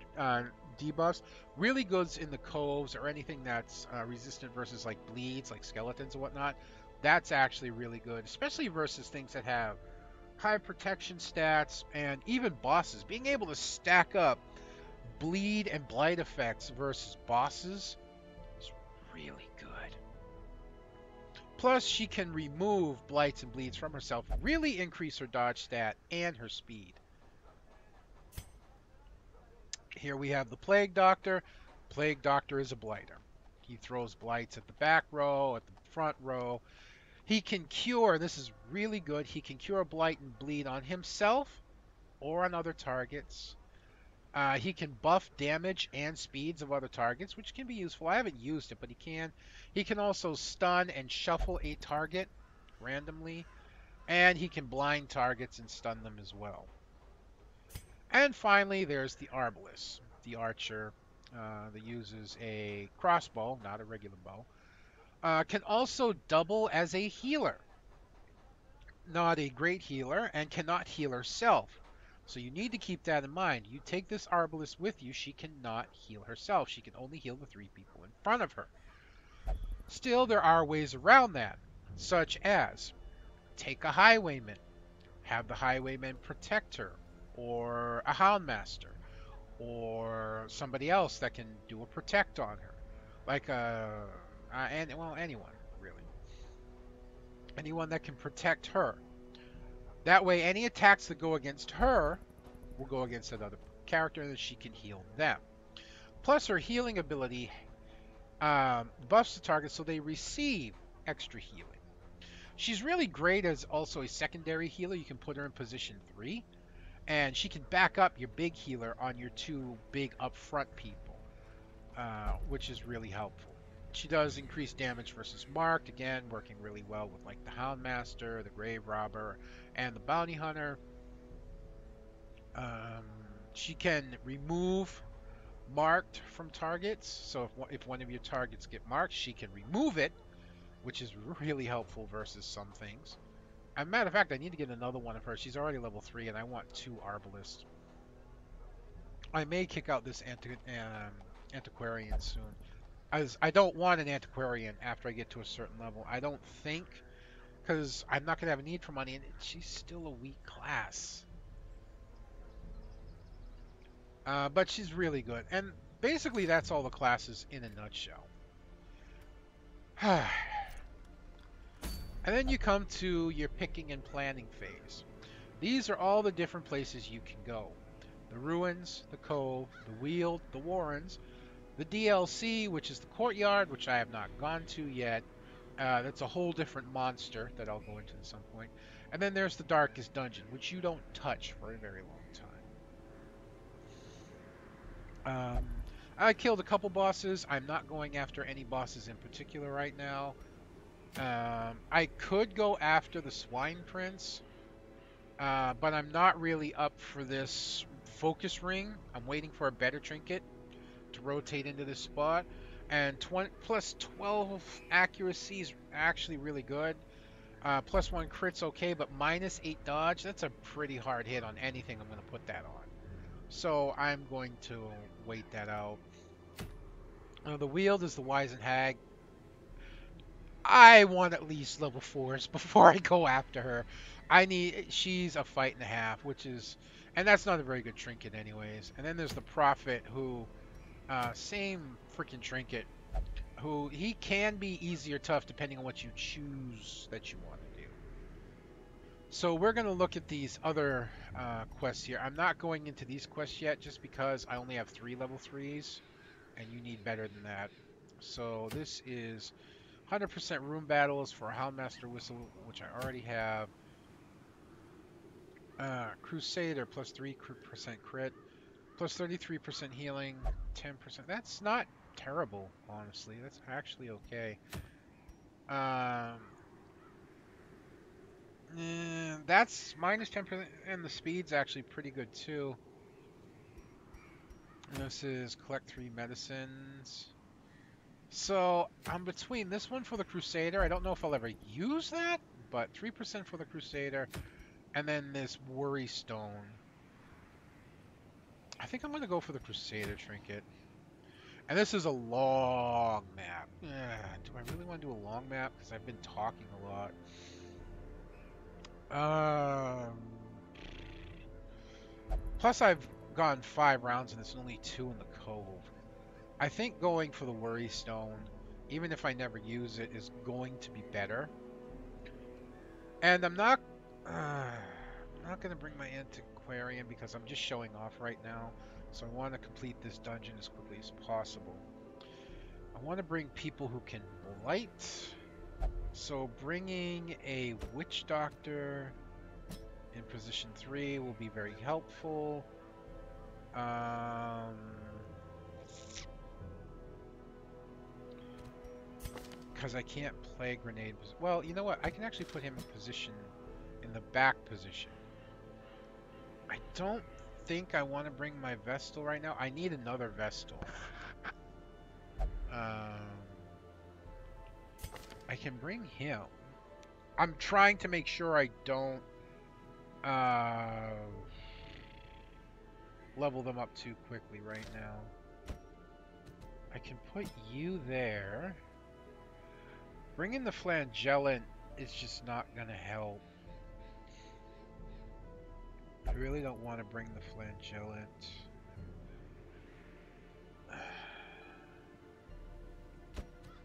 Speaker 1: debuffs. Really good in the coves or anything that's resistant versus like bleeds, like skeletons and whatnot. That's actually really good, especially versus things that have high protection stats and even bosses. Being able to stack up bleed and blight effects versus bosses is really good. Plus, she can remove blights and bleeds from herself, really increase her dodge stat and her speed. Here we have the Plague Doctor. Plague Doctor is a blighter. He throws blights at the back row, at the front row. He can cure, this is really good, he can cure blight and bleed on himself or on other targets. He can buff damage and speeds of other targets, which can be useful. I haven't used it, but he can. He can also stun and shuffle a target randomly. And he can blind targets and stun them as well. And finally, there's the Arbalist, the archer that uses a crossbow, not a regular bow. Can also double as a healer. Not a great healer, and cannot heal herself. So you need to keep that in mind. You take this Arbalist with you, she cannot heal herself. She can only heal the 3 people in front of her. Still, there are ways around that, such as take a Highwayman, have the Highwayman protect her, or a Houndmaster, or somebody else that can do a protect on her, like anyone really, anyone that can protect her. That way, any attacks that go against her will go against another character, and she can heal them. Plus, her healing ability buffs the target so they receive extra healing. She's really great as also a secondary healer. You can put her in position 3, and she can back up your big healer on your 2 big upfront people, which is really helpful. She does increase damage versus marked, again, working really well with like the Houndmaster, the Graverobber, and the Bounty Hunter. She can remove marked from targets, so if one of your targets get marked, she can remove it, which is really helpful versus some things. As a matter of fact, I need to get another one of her. She's already level 3, and I want 2 Arbalists. I may kick out this Antiquarian soon, as I don't want an Antiquarian after I get to a certain level. I don't think, because I'm not going to have a need for money, and she's still a weak class. But she's really good. And basically that's all the classes in a nutshell. And then you come to your picking and planning phase. These are all the different places you can go. The Ruins, the Cove, the Weald, the Warrens, the DLC, which is the Courtyard, which I have not gone to yet. That's a whole different monster that I'll go into at some point. And then there's the Darkest Dungeon, which you don't touch for a very long time. I killed a couple bosses. I'm not going after any bosses in particular right now. I could go after the Swine Prince, but I'm not really up for this focus ring. I'm waiting for a better trinket to rotate into this spot. And plus 12 accuracy is actually really good. Plus 1 crit's okay, but minus 8 dodge, that's a pretty hard hit on anything I'm going to put that on. So I'm going to wait that out. The Wield is the Wizened Hag. I want at least level 4s before I go after her. She's a fight and a half, which is, and that's not a very good trinket anyways. And then there's the Prophet who, same freaking trinket, who he can be easy or tough depending on what you choose that you want to do. So we're going to look at these other quests here. I'm not going into these quests yet just because I only have 3 level 3s and you need better than that. So this is 100% room battles for Houndmaster Whistle, which I already have. Crusader plus 3% crit, plus 33% healing, 10%. That's not terrible, honestly. That's actually okay. That's minus 10%, and the speed's actually pretty good too. And this is collect 3 medicines. So I'm between this one for the Crusader. I don't know if I'll ever use that, but 3% for the Crusader, and then this Worry Stone. I think I'm going to go for the Crusader trinket. And this is a long map. Do I really want to do a long map? Because I've been talking a lot. Plus I've gone 5 rounds and it's only 2 in the Cove. I think going for the Worry Stone, even if I never use it, is going to be better. And I'm not going to bring my Antiquarian because I'm just showing off right now. So I want to complete this dungeon as quickly as possible. I want to bring people who can blight. So bringing a Witch Doctor in position 3 will be very helpful. Because I can't play Grenade. Well, you know what? I can actually put him in the back position. I don't think I want to bring my Vestal right now. I need another Vestal. I can bring him. I'm trying to make sure I don't level them up too quickly right now. I can put you there. Bringing the Flagellant is just not going to help. I really don't want to bring the Flagellant.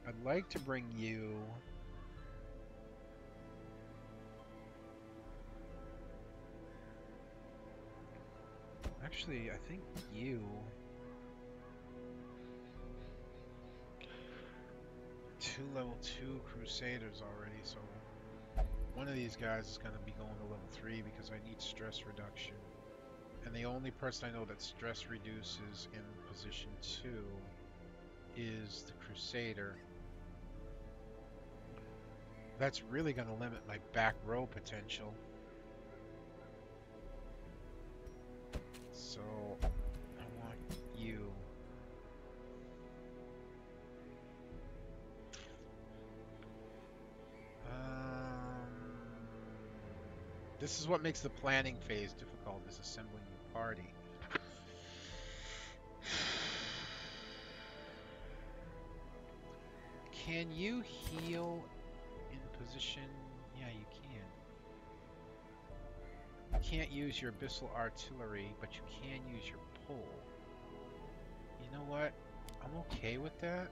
Speaker 1: I'd like to bring you. Actually, I think you. 2 level 2 Crusaders already, so one of these guys is going to be going to level 3 because I need stress reduction. And the only person I know that stress reduces in position 2 is the Crusader. That's really going to limit my back row potential. So, I want you. This is what makes the planning phase difficult, is assembling your party. Can you heal in position? Yeah, you can. You can't use your Abyssal Artillery, but you can use your pull. You know what? I'm okay with that.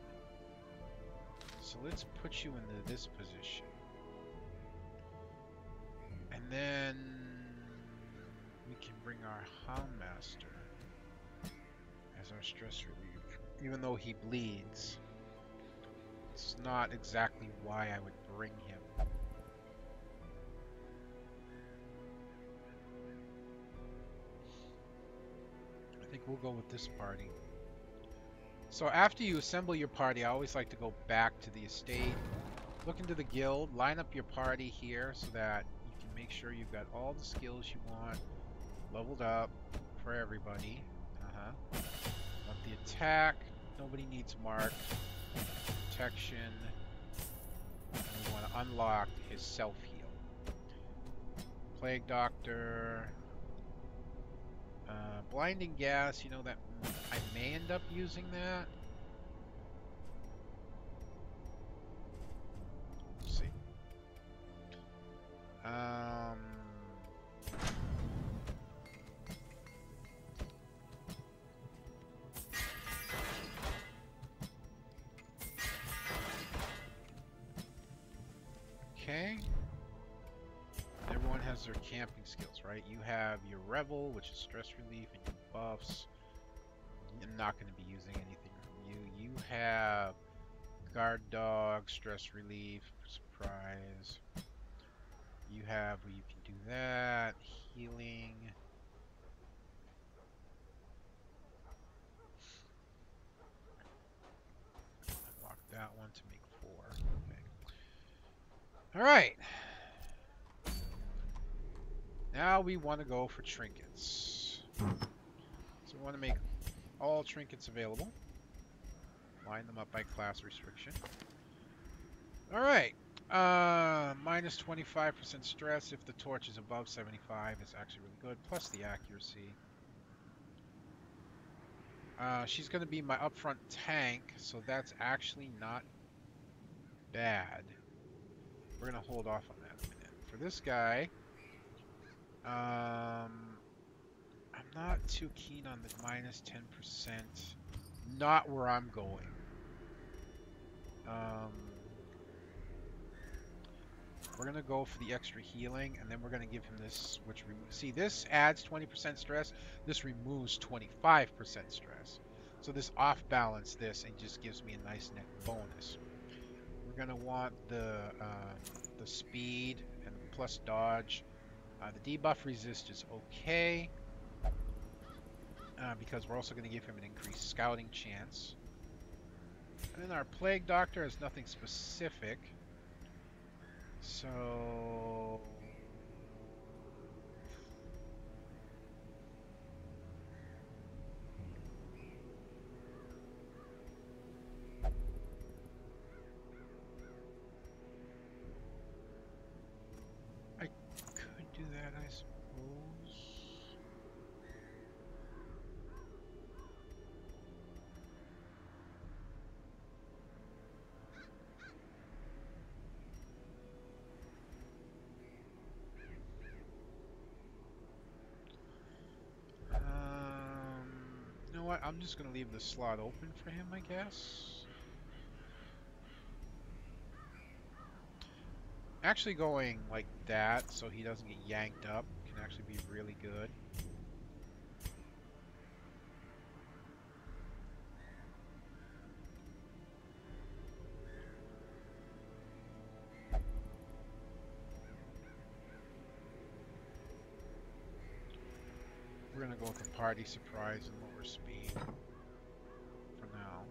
Speaker 1: So let's put you into this position. And then we can bring our Houndmaster as our stress relief. Even though he bleeds, it's not exactly why I would bring him. I think we'll go with this party. So after you assemble your party, I always like to go back to the estate, look into the guild, line up your party here so that you can make sure you've got all the skills you want leveled up for everybody. Want the attack, nobody needs mark, protection, and we want to unlock his self-heal. Plague Doctor, blinding gas, you know that I may end up using that. these are camping skills, right? You have your Revel, which is stress relief, and your buffs. I'm not going to be using anything from you. You have Guard Dog, stress relief, surprise. You have where you can do that, healing. Unlock that one to make 4. Okay. Alright. Now we want to go for trinkets. So we want to make all trinkets available. Line them up by class restriction. Alright. Minus 25% stress if the torch is above 75 is actually really good. Plus the accuracy. She's going to be my upfront tank, so that's actually not bad. We're going to hold off on that a minute. For this guy, I'm not too keen on the minus 10%. Not where I'm going. We're going to go for the extra healing, and then we're going to give him this, which see, this adds 20% stress. This removes 25% stress. So this off-balance this and just gives me a nice net bonus. We're going to want the speed and plus dodge. The debuff resist is okay, because we're also going to give him an increased scouting chance. And then our Plague Doctor has nothing specific. So I could do that, I suppose. You know what? I'm just going to leave the slot open for him, I guess. Actually going like that so he doesn't get yanked up can actually be really good. We're going to go with the party surprise and lower speed for now.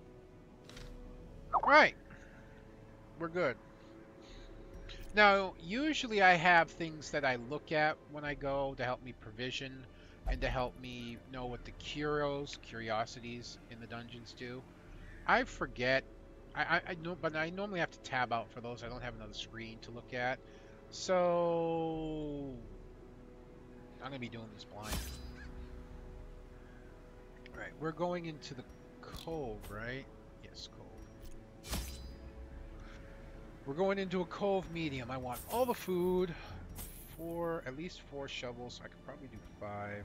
Speaker 1: Right. We're good. Now, usually I have things that I look at when I go to help me provision and to help me know what the Curos, curiosities in the dungeons do. I forget. I know, but I normally have to tab out for those. I don't have another screen to look at. So I'm going to be doing this blind. Alright, we're going into the cove, right? Yes, cove. We're going into a cove medium. I want all the food. At least 4 shovels. I could probably do 5.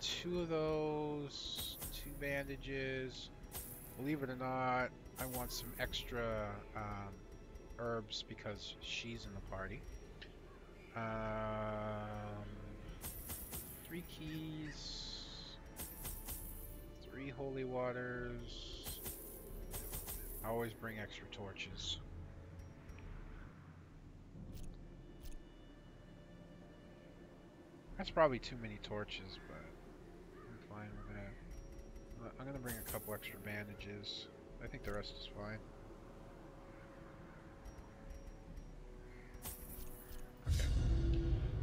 Speaker 1: 2 of those. 2 bandages. Believe it or not, I want some extra herbs because she's in the party. 3 keys. 3 holy waters. I always bring extra torches. That's probably too many torches, but I'm fine with that. I'm gonna bring a couple extra bandages. I think the rest is fine. Okay.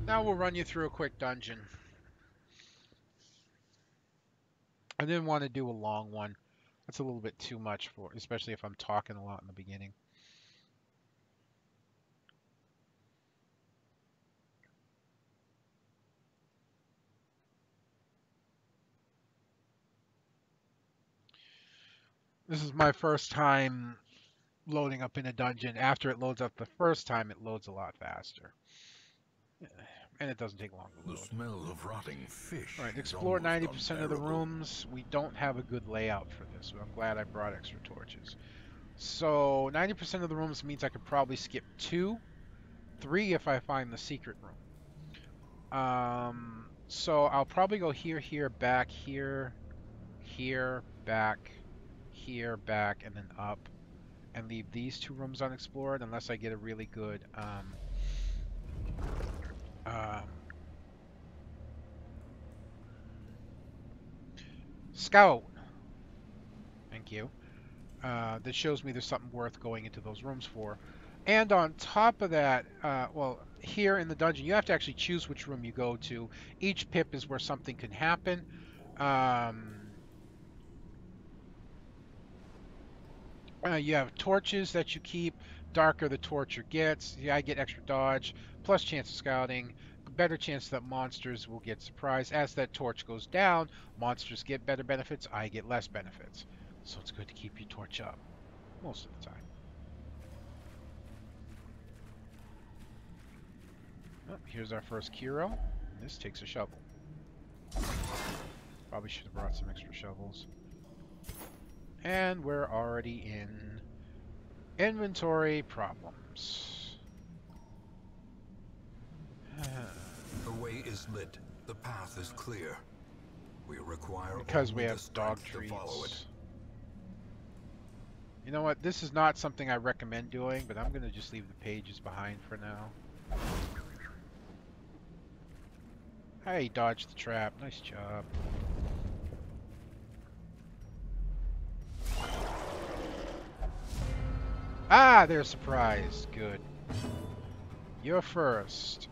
Speaker 1: Now we'll run you through a quick dungeon. I didn't want to do a long one. That's a little bit too much for, especially if I'm talking a lot in the beginning. This is my first time loading up in a dungeon. After it loads up the first time, it loads a lot faster. And it doesn't take long to load.
Speaker 2: The smell of rotting fish.
Speaker 1: Alright, explore 90% of the rooms. We don't have a good layout for this, so I'm glad I brought extra torches. So 90% of the rooms means I could probably skip 2, 3 if I find the secret room. So I'll probably go here, here, back, here, here, back, here, back, and then up, and leave these two rooms unexplored unless I get a really good um, scout. Thank you. That shows me there's something worth going into those rooms for. And on top of that, well, here in the dungeon, you have to actually choose which room you go to. Each pip is where something can happen. You have torches that you keep. Darker the torch gets. Yeah, I get extra dodge, plus chance of scouting. Better chance that monsters will get surprised. As that torch goes down, monsters get better benefits. I get less benefits. So it's good to keep your torch up most of the time. Oh, here's our first Curo. And this takes a shovel. Probably should have brought some extra shovels. And we're already in inventory problems.
Speaker 2: The way is lit. The path is clear. We require
Speaker 1: because we
Speaker 2: only
Speaker 1: have
Speaker 2: the
Speaker 1: dog
Speaker 2: strength to follow it.
Speaker 1: treats. You know what? This is not something I recommend doing, but I'm going to just leave the pages behind for now. Hey, dodged the trap. Nice job. Ah, they're surprised. Good. You're first.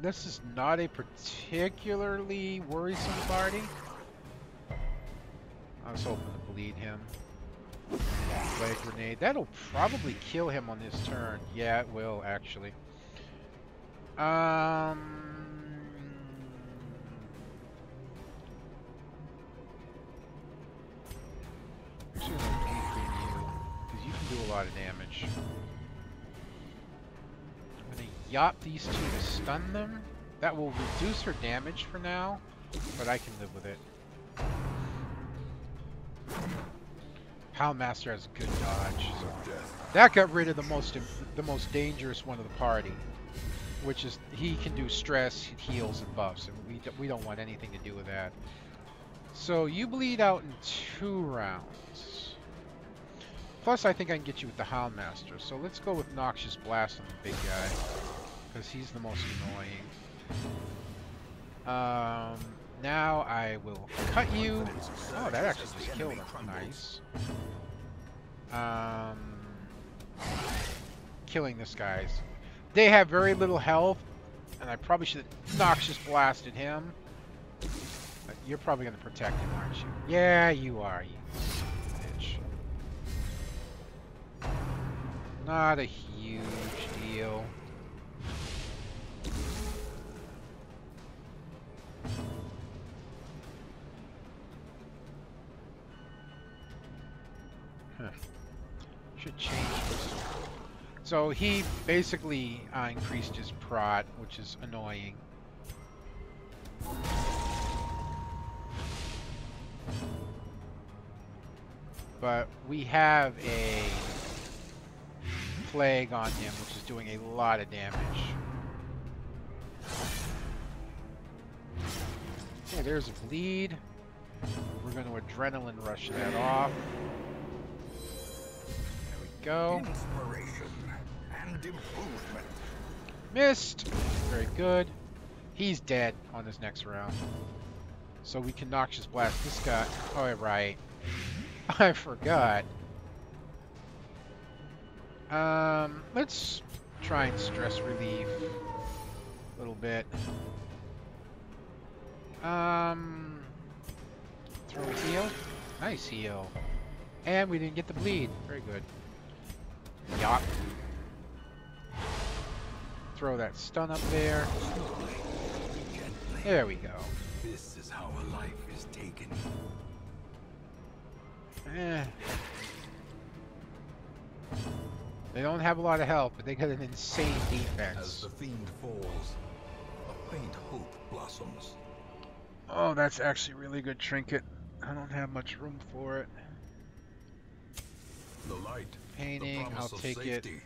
Speaker 1: This is not a particularly worrisome party. I was hoping to bleed him. Play grenade. That'll probably kill him on his turn. Yeah, it will, actually. Actually, I'm gonna keep you, because you can do a lot of damage. I'm gonna yop these two to stun them. That will reduce her damage for now, but I can live with it. Houndmaster has a good dodge. So that got rid of the most dangerous one of the party, which is he can do stress, heals, and buffs, and we don't want anything to do with that. So you bleed out in 2 rounds. Plus, I think I can get you with the Houndmaster. So let's go with Noxious Blast on the big guy, because he's the most annoying. Now I will cut you. Oh, that actually just killed him. Nice. Killing this guys. They have very little health, and I probably should have Noxious Blasted him. But you're probably going to protect him, aren't you? Yeah, you are, you bitch. Not a huge deal. Should change this. So he basically increased his prot, which is annoying. But we have a plague on him, which is doing a lot of damage. Okay, there's a bleed. We're going to adrenaline rush that off. Go.
Speaker 2: Inspiration and improvement.
Speaker 1: Missed. Very good. He's dead on his next round. So we can Noxious Blast this guy. Oh, right. I forgot. Let's try and stress relief a little bit. Throw a heal. Nice heal. And we didn't get the bleed. Very good. Yup. Throw that stun up there. There we go.
Speaker 2: This is how a life is taken.
Speaker 1: They don't have a lot of health, but they got an insane
Speaker 2: As
Speaker 1: defense.
Speaker 2: the fiend falls, a faint hope blossoms.
Speaker 1: Oh, that's actually a really good trinket. I don't have much room for it.
Speaker 2: The light.
Speaker 1: Painting,
Speaker 2: The
Speaker 1: I'll
Speaker 2: promise of
Speaker 1: take it.
Speaker 2: safety.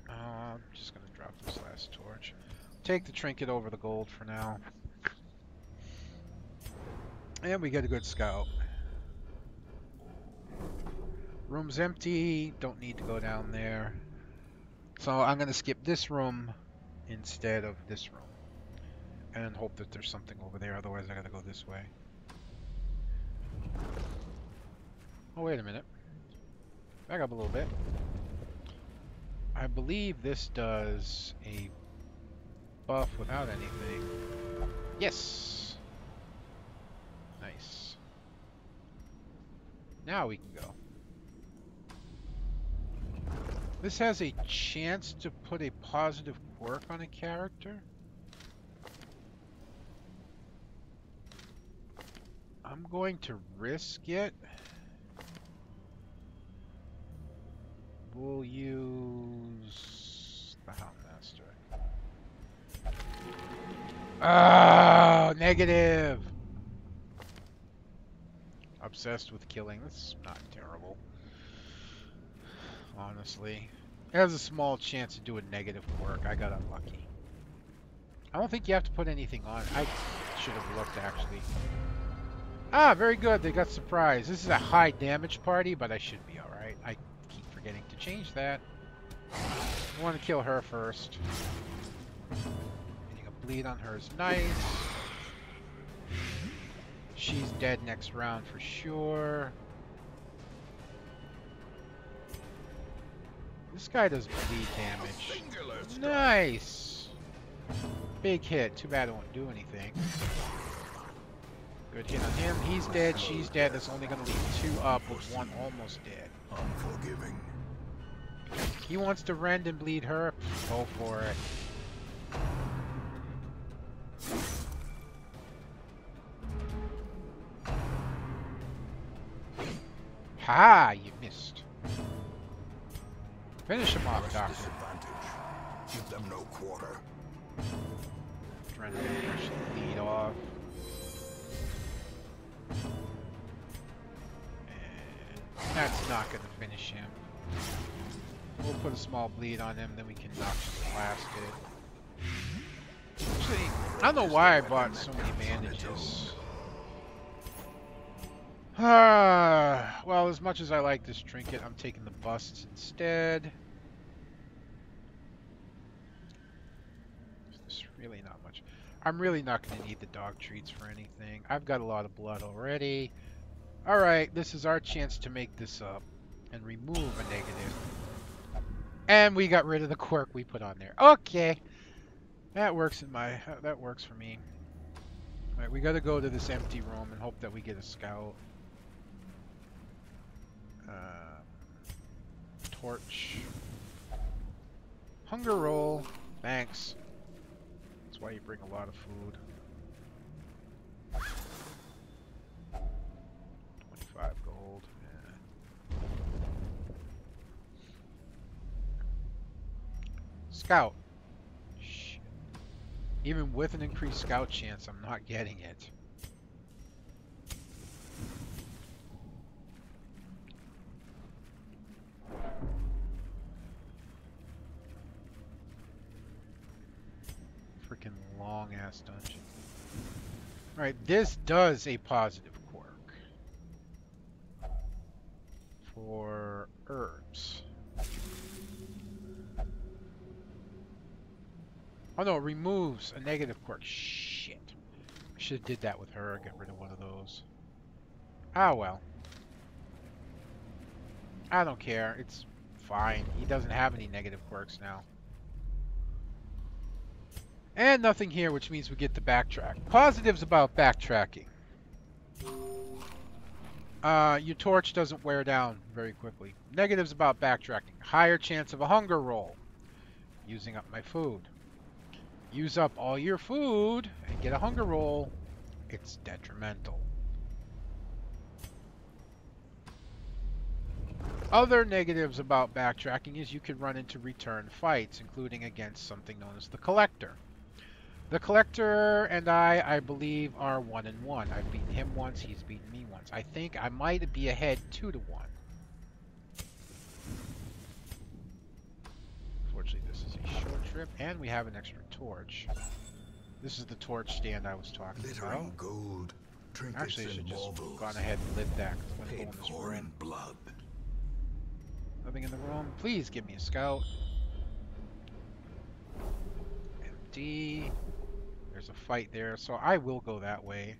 Speaker 1: I'm just gonna drop this last torch. Take the trinket over the gold for now. And we get a good scout. Room's empty. Don't need to go down there. So I'm going to skip this room instead of this room. And hope that there's something over there. Otherwise I got to go this way. Oh, wait a minute. Back up a little bit. I believe this does a buff without anything. Yes! Nice. Now we can go. This has a chance to put a positive quirk on a character. I'm going to risk it. We'll use the Houndmaster. Oh, negative! Obsessed with killing. That's not terrible. Honestly. It has a small chance to do a negative quirk. I got unlucky. I don't think you have to put anything on. I should have looked, actually. Ah, very good. They got surprised. This is a high damage party, but I should be alright. I keep forgetting to change that. I want to kill her first. Getting a bleed on her is nice. She's dead next round for sure. This guy does bleed damage. Nice! Big hit. Too bad it won't do anything. Good hit on him. He's dead. She's dead. That's only going to leave 2 up with 1 almost dead.
Speaker 2: Unforgiving.
Speaker 1: He wants to rend and bleed her. Go for it. Ha! You missed. Finish him off, Doctor.
Speaker 2: Give them no quarter.
Speaker 1: Trying to finish the lead off. And that's not going to finish him. We'll put a small bleed on him, then we can knock him blasted. Actually, I don't know why I bought so many bandages. Well, as much as I like this trinket, I'm taking the busts instead. There's really not much. I'm really not going to need the dog treats for anything. I've got a lot of blood already. Alright, this is our chance to make this up and remove a negative. And we got rid of the quirk we put on there. Okay. That works that works for me. Alright, we gotta go to this empty room and hope that we get a scout. Torch. Hunger roll. Thanks. That's why you bring a lot of food. 25 gold. Yeah. Scout. Shit. Even with an increased scout chance, I'm not getting it. Freaking long ass dungeon. Alright, this does a positive quirk for herbs. Oh no, it removes a negative quirk. Shit. I should have did that with her, get rid of one of those. Ah well. I don't care, it's fine. He doesn't have any negative quirks now. And nothing here, which means we get to backtrack. Positives about backtracking. Your torch doesn't wear down very quickly. Negatives about backtracking. Higher chance of a hunger roll. Using up my food. Use up all your food and get a hunger roll. It's detrimental. Other negatives about backtracking is you could run into return fights, including against something known as the Collector. The Collector and I believe, are 1-1. I've beaten him once, he's beaten me once. I think I might be ahead 2-1. Unfortunately, this is Short trip, and we have an extra torch. This is the torch stand I was talking about.
Speaker 2: Glittering gold, trinkets
Speaker 1: Actually, I should
Speaker 2: and
Speaker 1: just
Speaker 2: marvels,
Speaker 1: gone ahead and lit that. 'Cause I'm gonna go
Speaker 2: paid
Speaker 1: in this
Speaker 2: for in
Speaker 1: room.
Speaker 2: blood.
Speaker 1: Nothing in the room. Please give me a scout. Empty. There's a fight there, so I will go that way.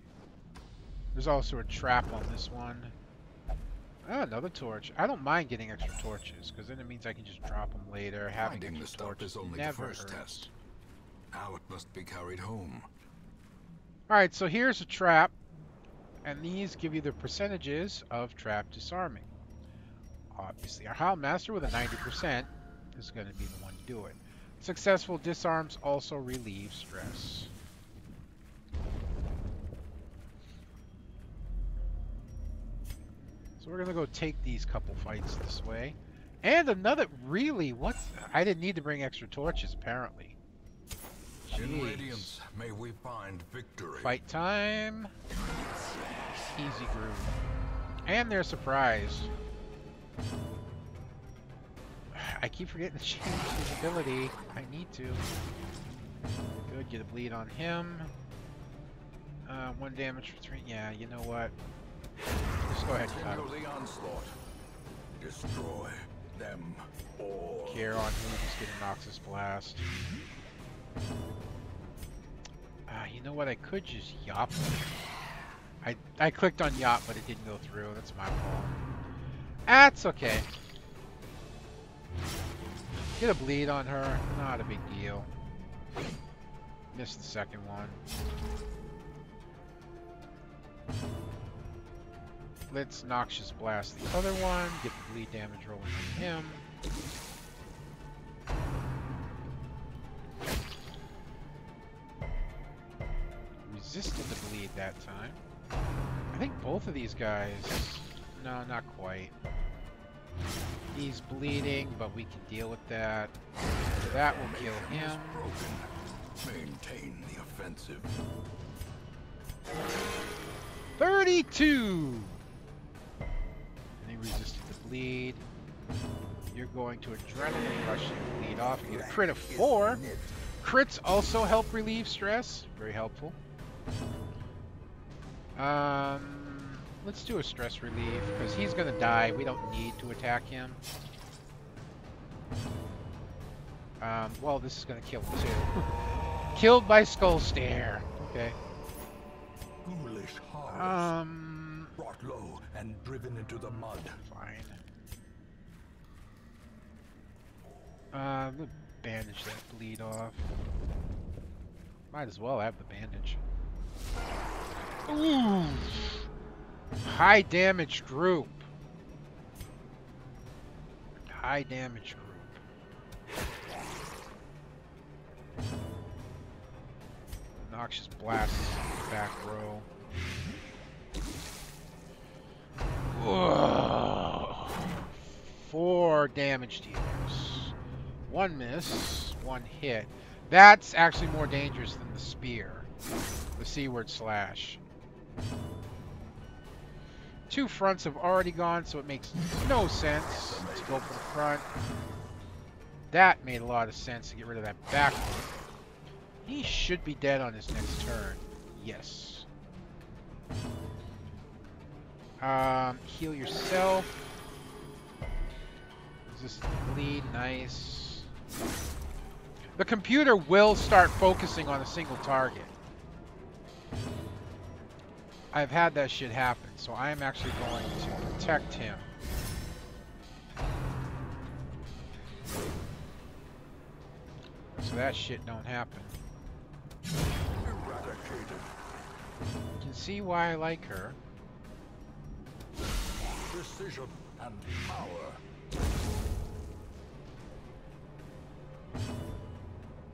Speaker 1: There's also a trap on this one. Ah, another torch. I don't mind getting extra torches, because then it means I can just drop them later. Having
Speaker 2: Finding the
Speaker 1: extra
Speaker 2: stuff
Speaker 1: torches
Speaker 2: is only the
Speaker 1: never
Speaker 2: first
Speaker 1: hurts.
Speaker 2: test. Now it must be carried home.
Speaker 1: Alright, so here's a trap, and these give you the percentages of trap disarming. Obviously, our Houndmaster with a 90% is going to be the one to do it. Successful disarms also relieve stress. So we're going to go take these couple fights this way. And another, really, I didn't need to bring extra torches, apparently.
Speaker 2: In
Speaker 1: Jeez.
Speaker 2: Radiance, may we find victory.
Speaker 1: Fight time. Easy groove. And they're surprised. I keep forgetting to change his ability. I need to. Good, get a bleed on him. 1 damage for 3. Yeah, you know what? Just go ahead and cut him.
Speaker 2: Continue the onslaught. Destroy them all.
Speaker 1: Care on who just get a Noxus Blast. You know what? I could just yop him. I clicked on yop, but it didn't go through. That's my fault. That's okay. Get a bleed on her. Not a big deal. Missed the second one. Let's Noxious Blast the other one. Get the bleed damage rolling on him. Resisted the bleed that time. I think both of these guys... No, not quite. He's bleeding, but we can deal with that. That will kill him.
Speaker 2: Maintain the offensive.
Speaker 1: 32! And he resisted the bleed. You're going to Adrenaline Rush and bleed off. You get a crit of 4. Crits also help relieve stress. Very helpful. Let's do a stress relief, because he's going to die. We don't need to attack him. Well, this is going to kill him too. Killed by Skull Stare. Okay.
Speaker 2: Ghoulish horrors. Brought low and driven into the mud.
Speaker 1: Fine. We'll bandage that bleed off. Might as well have the bandage. Ooh! High damage group. High damage group. Noxious Blast is in the back row. Whoa. 4 damage dealers. 1 miss, 1 hit. That's actually more dangerous than the spear. The seaward slash. 2 fronts have already gone, so it makes no sense to go for the front. That made a lot of sense to get rid of that back one. He should be dead on his next turn. Yes. Heal yourself. Resist the bleed. Nice. The computer will start focusing on a single target. I've had that shit happen, so I am actually going to protect him. So that shit don't happen.
Speaker 2: Eradicated.
Speaker 1: You can see why I like her.
Speaker 2: Precision and power.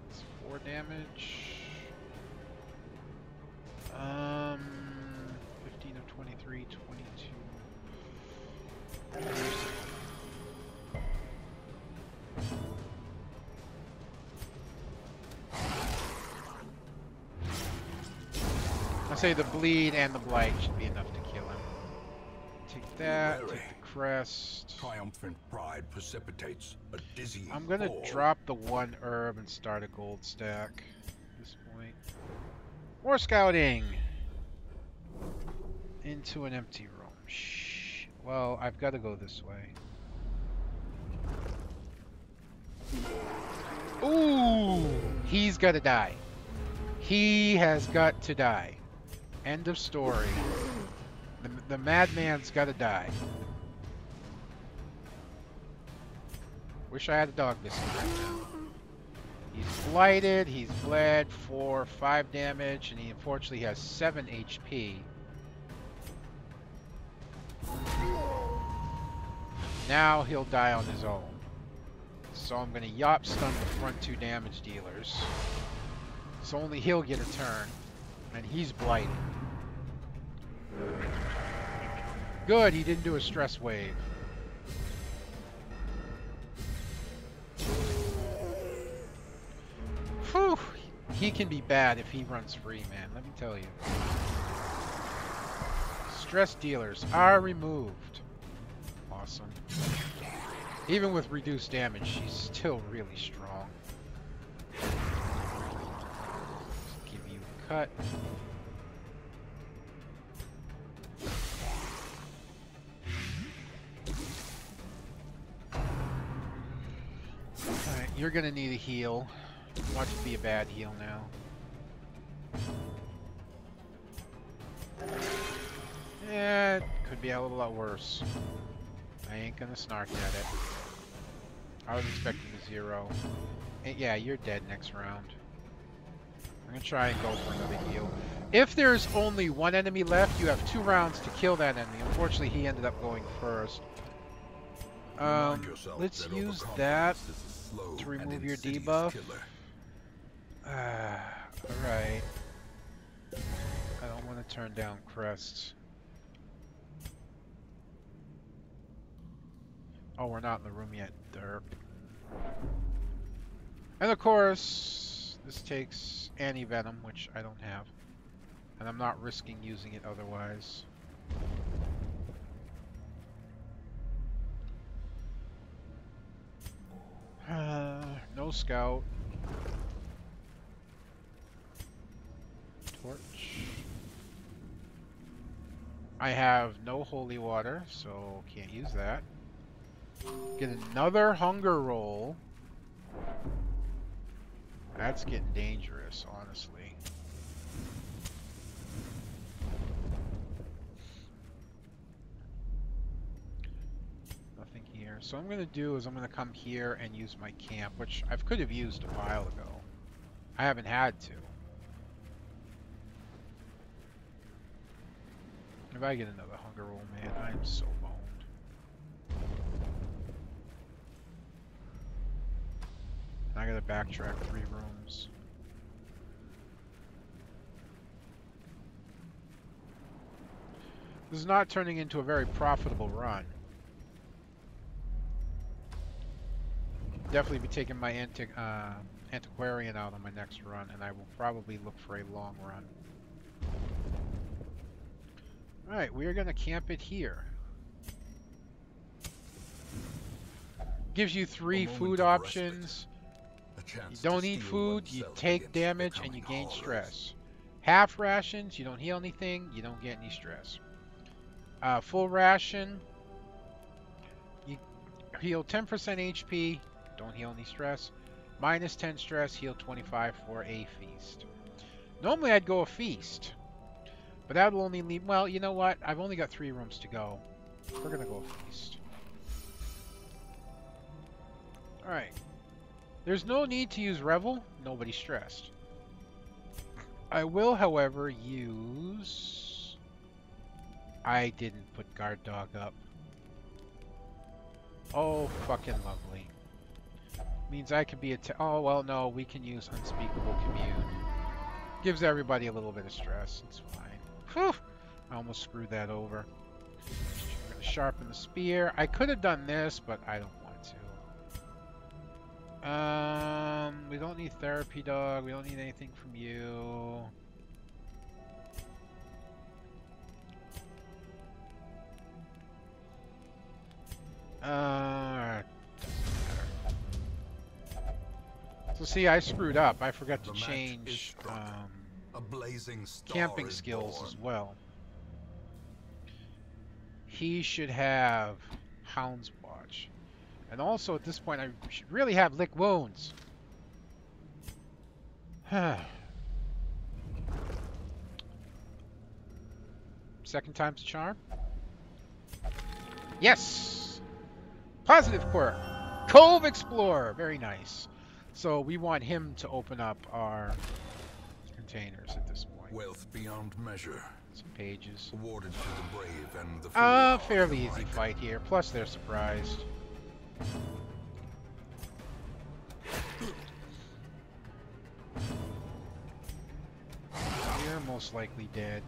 Speaker 1: It's 4 damage. 15 of 23, 22. I say the bleed and the blight should be enough to kill him. Take that, take the crest.
Speaker 2: Triumphant pride precipitates a dizzying
Speaker 1: I'm gonna
Speaker 2: fall.
Speaker 1: drop the 1 herb and start a gold stack at this point. More scouting! Into an empty room. Shh. Well, I've got to go this way. Ooh! He's gotta die. He has got to die. End of story. The madman's gotta die. Wish I had a dog this time. He's blighted, he's bled for 5 damage, and he unfortunately has 7 HP. Now he'll die on his own. So I'm going to Yop stun the front 2 damage dealers. So only he'll get a turn. And he's blighted. Good, he didn't do a stress wave. Whew! He can be bad if he runs free, man. Let me tell you. Stress dealers are removed. Awesome. Even with reduced damage, she's still really strong. Just give you a cut. Alright, you're gonna need a heal. Watch it be a bad heal now. Yeah, it could be a little lot worse. I ain't gonna snark at it. I was expecting a 0. And yeah, you're dead next round. I'm gonna try and go for another heal. If there's only 1 enemy left, you have 2 rounds to kill that enemy. Unfortunately, he ended up going first. Let's use that to remove your debuff. Alright. I don't want to turn down crests. Oh, we're not in the room yet. Derp. And of course, this takes anti-venom, which I don't have. And I'm not risking using it otherwise. No scout. Torch. I have no holy water, so can't use that. Get another hunger roll. That's getting dangerous, honestly. Nothing here. So what I'm going to do is I'm going to come here and use my camp, which I could have used a while ago. I haven't had to. If I get another hunger roll, man, I am so boned. I gotta backtrack 3 rooms. This is not turning into a very profitable run. Definitely be taking my antiquarian out on my next run, and I will probably look for a long run. Alright, we are gonna camp it here. Gives you 3 food options. You don't eat food, you take damage, and you gain stress. Half rations, you don't heal anything, you don't get any stress. Full ration, you heal 10% HP, don't heal any stress. Minus 10 stress, heal 25 for a feast. Normally I'd go a feast, but that will only leave, well, you know what? I've only got 3 rooms to go. We're gonna go a feast. Alright. There's no need to use Revel, nobody's stressed. I will, however, use... I didn't put guard dog up. Oh, fucking lovely. Means I could be oh, well, no, we can use Unspeakable Commune. Gives everybody a little bit of stress, it's fine. Whew! I almost screwed that over. I'm gonna sharpen the spear. I could have done this, but I don't want to. We don't need therapy dog. We don't need anything from you. Doesn't matter. So see, I screwed up. I forgot to
Speaker 2: The match is
Speaker 1: change
Speaker 2: struck. A blazing star
Speaker 1: camping
Speaker 2: is
Speaker 1: skills
Speaker 2: born.
Speaker 1: as well. He should have Hound's Watch. And also at this point, I should really have Lick Wounds. Second time's a charm. Yes! Positive quirk. Cove Explorer. Very nice. So we want him to open up our containers at this point.
Speaker 2: Wealth beyond measure.
Speaker 1: Some pages.
Speaker 2: Awarded to the brave and the foolhardy
Speaker 1: Fairly easy
Speaker 2: alike.
Speaker 1: fight here. Plus they're surprised. You're most likely dead.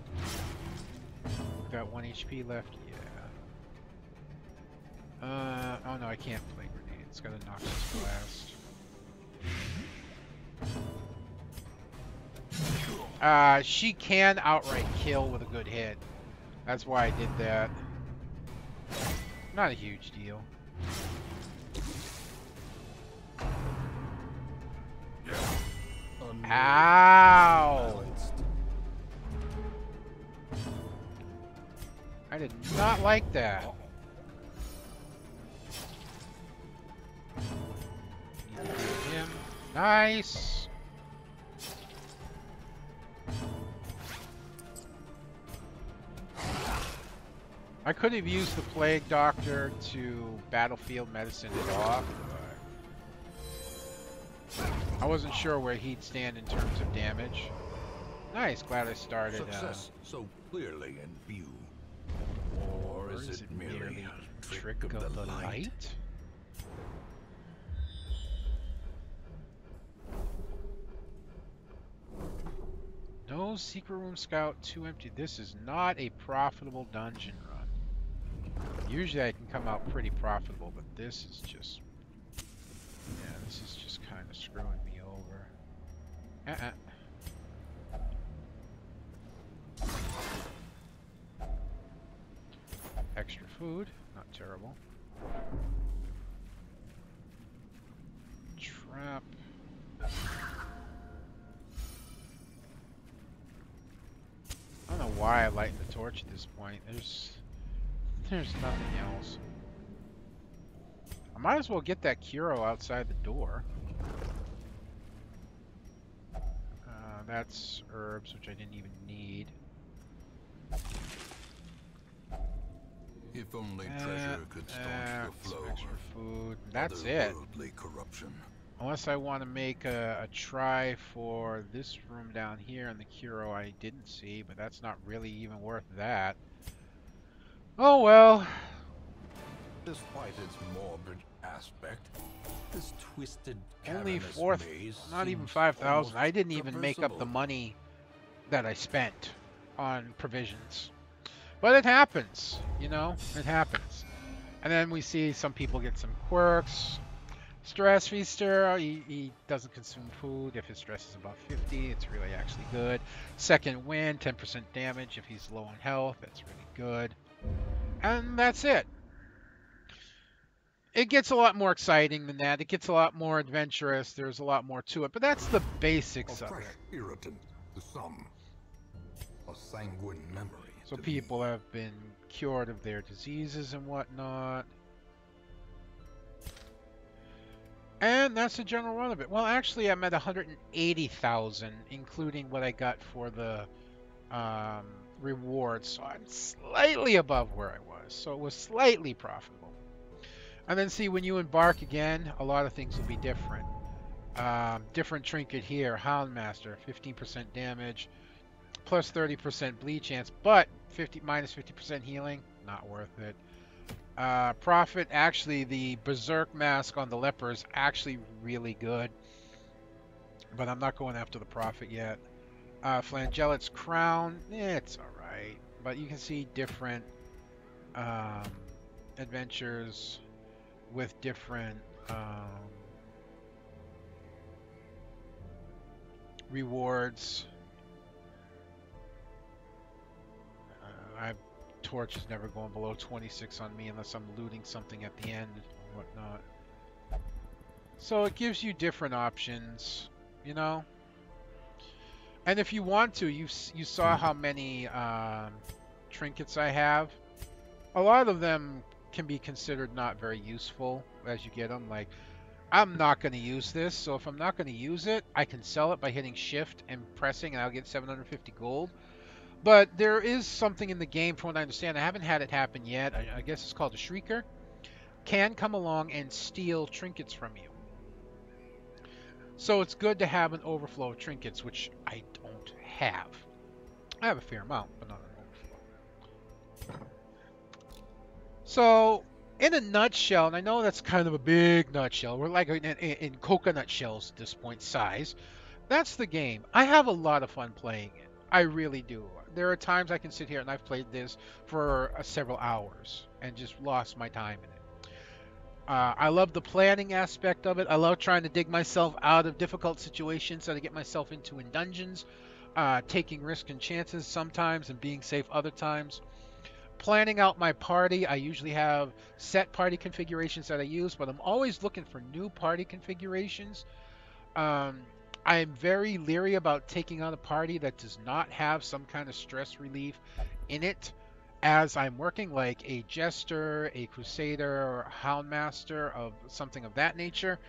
Speaker 1: Got 1 HP left? Yeah. Oh no, I can't play grenade. It's got a Noxious Blast. She can outright kill with a good hit. That's why I did that. Not a huge deal. Ow! I did not like that. Him. Nice. I could have used the Plague Doctor to battlefield medicine it off, but I wasn't sure where he'd stand in terms of damage. Nice, glad I started.
Speaker 2: Success so clearly in view. Or is it merely a trick of the light?
Speaker 1: No secret room scout, too empty. This is not a profitable dungeon run. Usually I can come out pretty profitable, but this is just... yeah, this is just kind of screwing me over. Extra food, not terrible. Trap. I don't know why I lighten the torch at this point. There's nothing else. I might as well get that Curo outside the door. That's herbs, which I didn't even need.
Speaker 2: If only treasure could staunch the
Speaker 1: some
Speaker 2: flow
Speaker 1: extra
Speaker 2: of
Speaker 1: food. That's it.
Speaker 2: otherworldly corruption.
Speaker 1: Unless I want to make a try for this room down here in the Curo I didn't see, but that's not really even worth that. Oh well.
Speaker 2: Despite its morbid aspect, this twisted
Speaker 1: Only
Speaker 2: cavernous
Speaker 1: fourth,
Speaker 2: maze
Speaker 1: not even
Speaker 2: seems
Speaker 1: 5,000. I
Speaker 2: almost
Speaker 1: didn't even make up the
Speaker 2: traversable.
Speaker 1: money that I spent on provisions. But it happens, you know, it happens. And then we see some people get some quirks. Stress Feaster, he doesn't consume food if his stress is above 50. It's really actually good. Second Wind, 10% damage if he's low on health. That's really good. And that's it. It gets a lot more exciting than that. It gets a lot more adventurous. There's a lot more to it. But that's the basics
Speaker 2: A
Speaker 1: of
Speaker 2: fresh
Speaker 1: it.
Speaker 2: irritant to some. A sanguine memory.
Speaker 1: So
Speaker 2: to
Speaker 1: people
Speaker 2: me.
Speaker 1: have been cured of their diseases and whatnot. And that's the general run of it. Well, actually, I'm at 180,000, including what I got for the rewards. So I'm slightly above where I was. So it was slightly profitable. And then see, when you embark again, a lot of things will be different. Different trinket here, Houndmaster, 15% damage, plus 30% bleed chance, but minus 50% healing, not worth it. Profit, actually, the Berserk mask on the Leper is actually really good, but I'm not going after the Profit yet. Flangelet's Crown, it's alright, but you can see different adventures with different rewards. I've torch is never going below 26 on me unless I'm looting something at the end or whatnot. So it gives you different options, you know? And if you want to, you saw how many trinkets I have. A lot of them can be considered not very useful as you get them. Like, I'm not going to use this, so if I'm not going to use it, I can sell it by hitting shift and pressing, and I'll get 750 gold. But there is something in the game, from what I understand, I haven't had it happen yet, I guess it's called a Shrieker, can come along and steal trinkets from you. So it's good to have an overflow of trinkets, which I don't have. I have a fair amount, but not an overflow. So, in a nutshell, and I know that's kind of a big nutshell, we're like in coconut shells at this point size, that's the game. I have a lot of fun playing it. I really do. There are times I can sit here and I've played this for several hours and just lost my time in it. I love the planning aspect of it. I love trying to dig myself out of difficult situations that I get myself into in dungeons, taking risks and chances sometimes and being safe other times. Planning out my party, I usually have set party configurations that I use, but I'm always looking for new party configurations. I'm very leery about taking on a party that does not have some kind of stress relief in it as I'm working, like a Jester, a Crusader, or a Houndmaster, of something of that nature.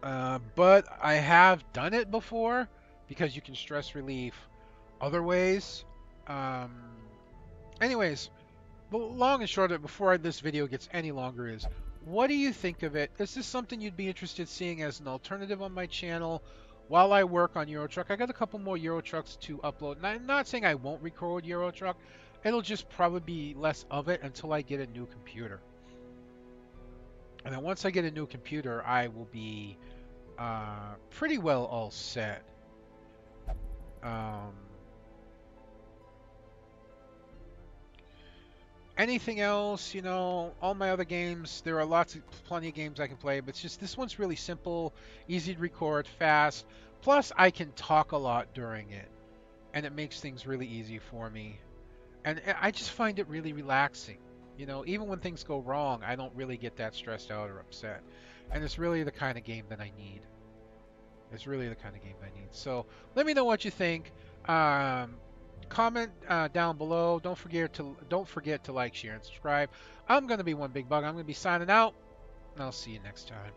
Speaker 1: But I have done it before because you can stress relief other ways. Um, Anyways, the long and short of it, before this video gets any longer, is what do you think of it? Is this something you'd be interested in seeing as an alternative on my channel while I work on Euro Truck? I got a couple more Euro Trucks to upload, and I'm not saying I won't record Euro Truck. It'll just probably be less of it until I get a new computer. And then once I get a new computer, I will be pretty well all set. Um, Anything else, you know, all my other games, there are plenty of games I can play, but it's just this one's really simple, easy to record, fast. Plus, I can talk a lot during it, and it makes things really easy for me. And I just find it really relaxing. You know, even when things go wrong, I don't really get that stressed out or upset. And it's really the kind of game that I need. It's really the kind of game I need. So let me know what you think. Comment down below. Don't forget to like, share, and subscribe. I'm gonna be One Big Bug. I'm gonna be signing out, and I'll see you next time.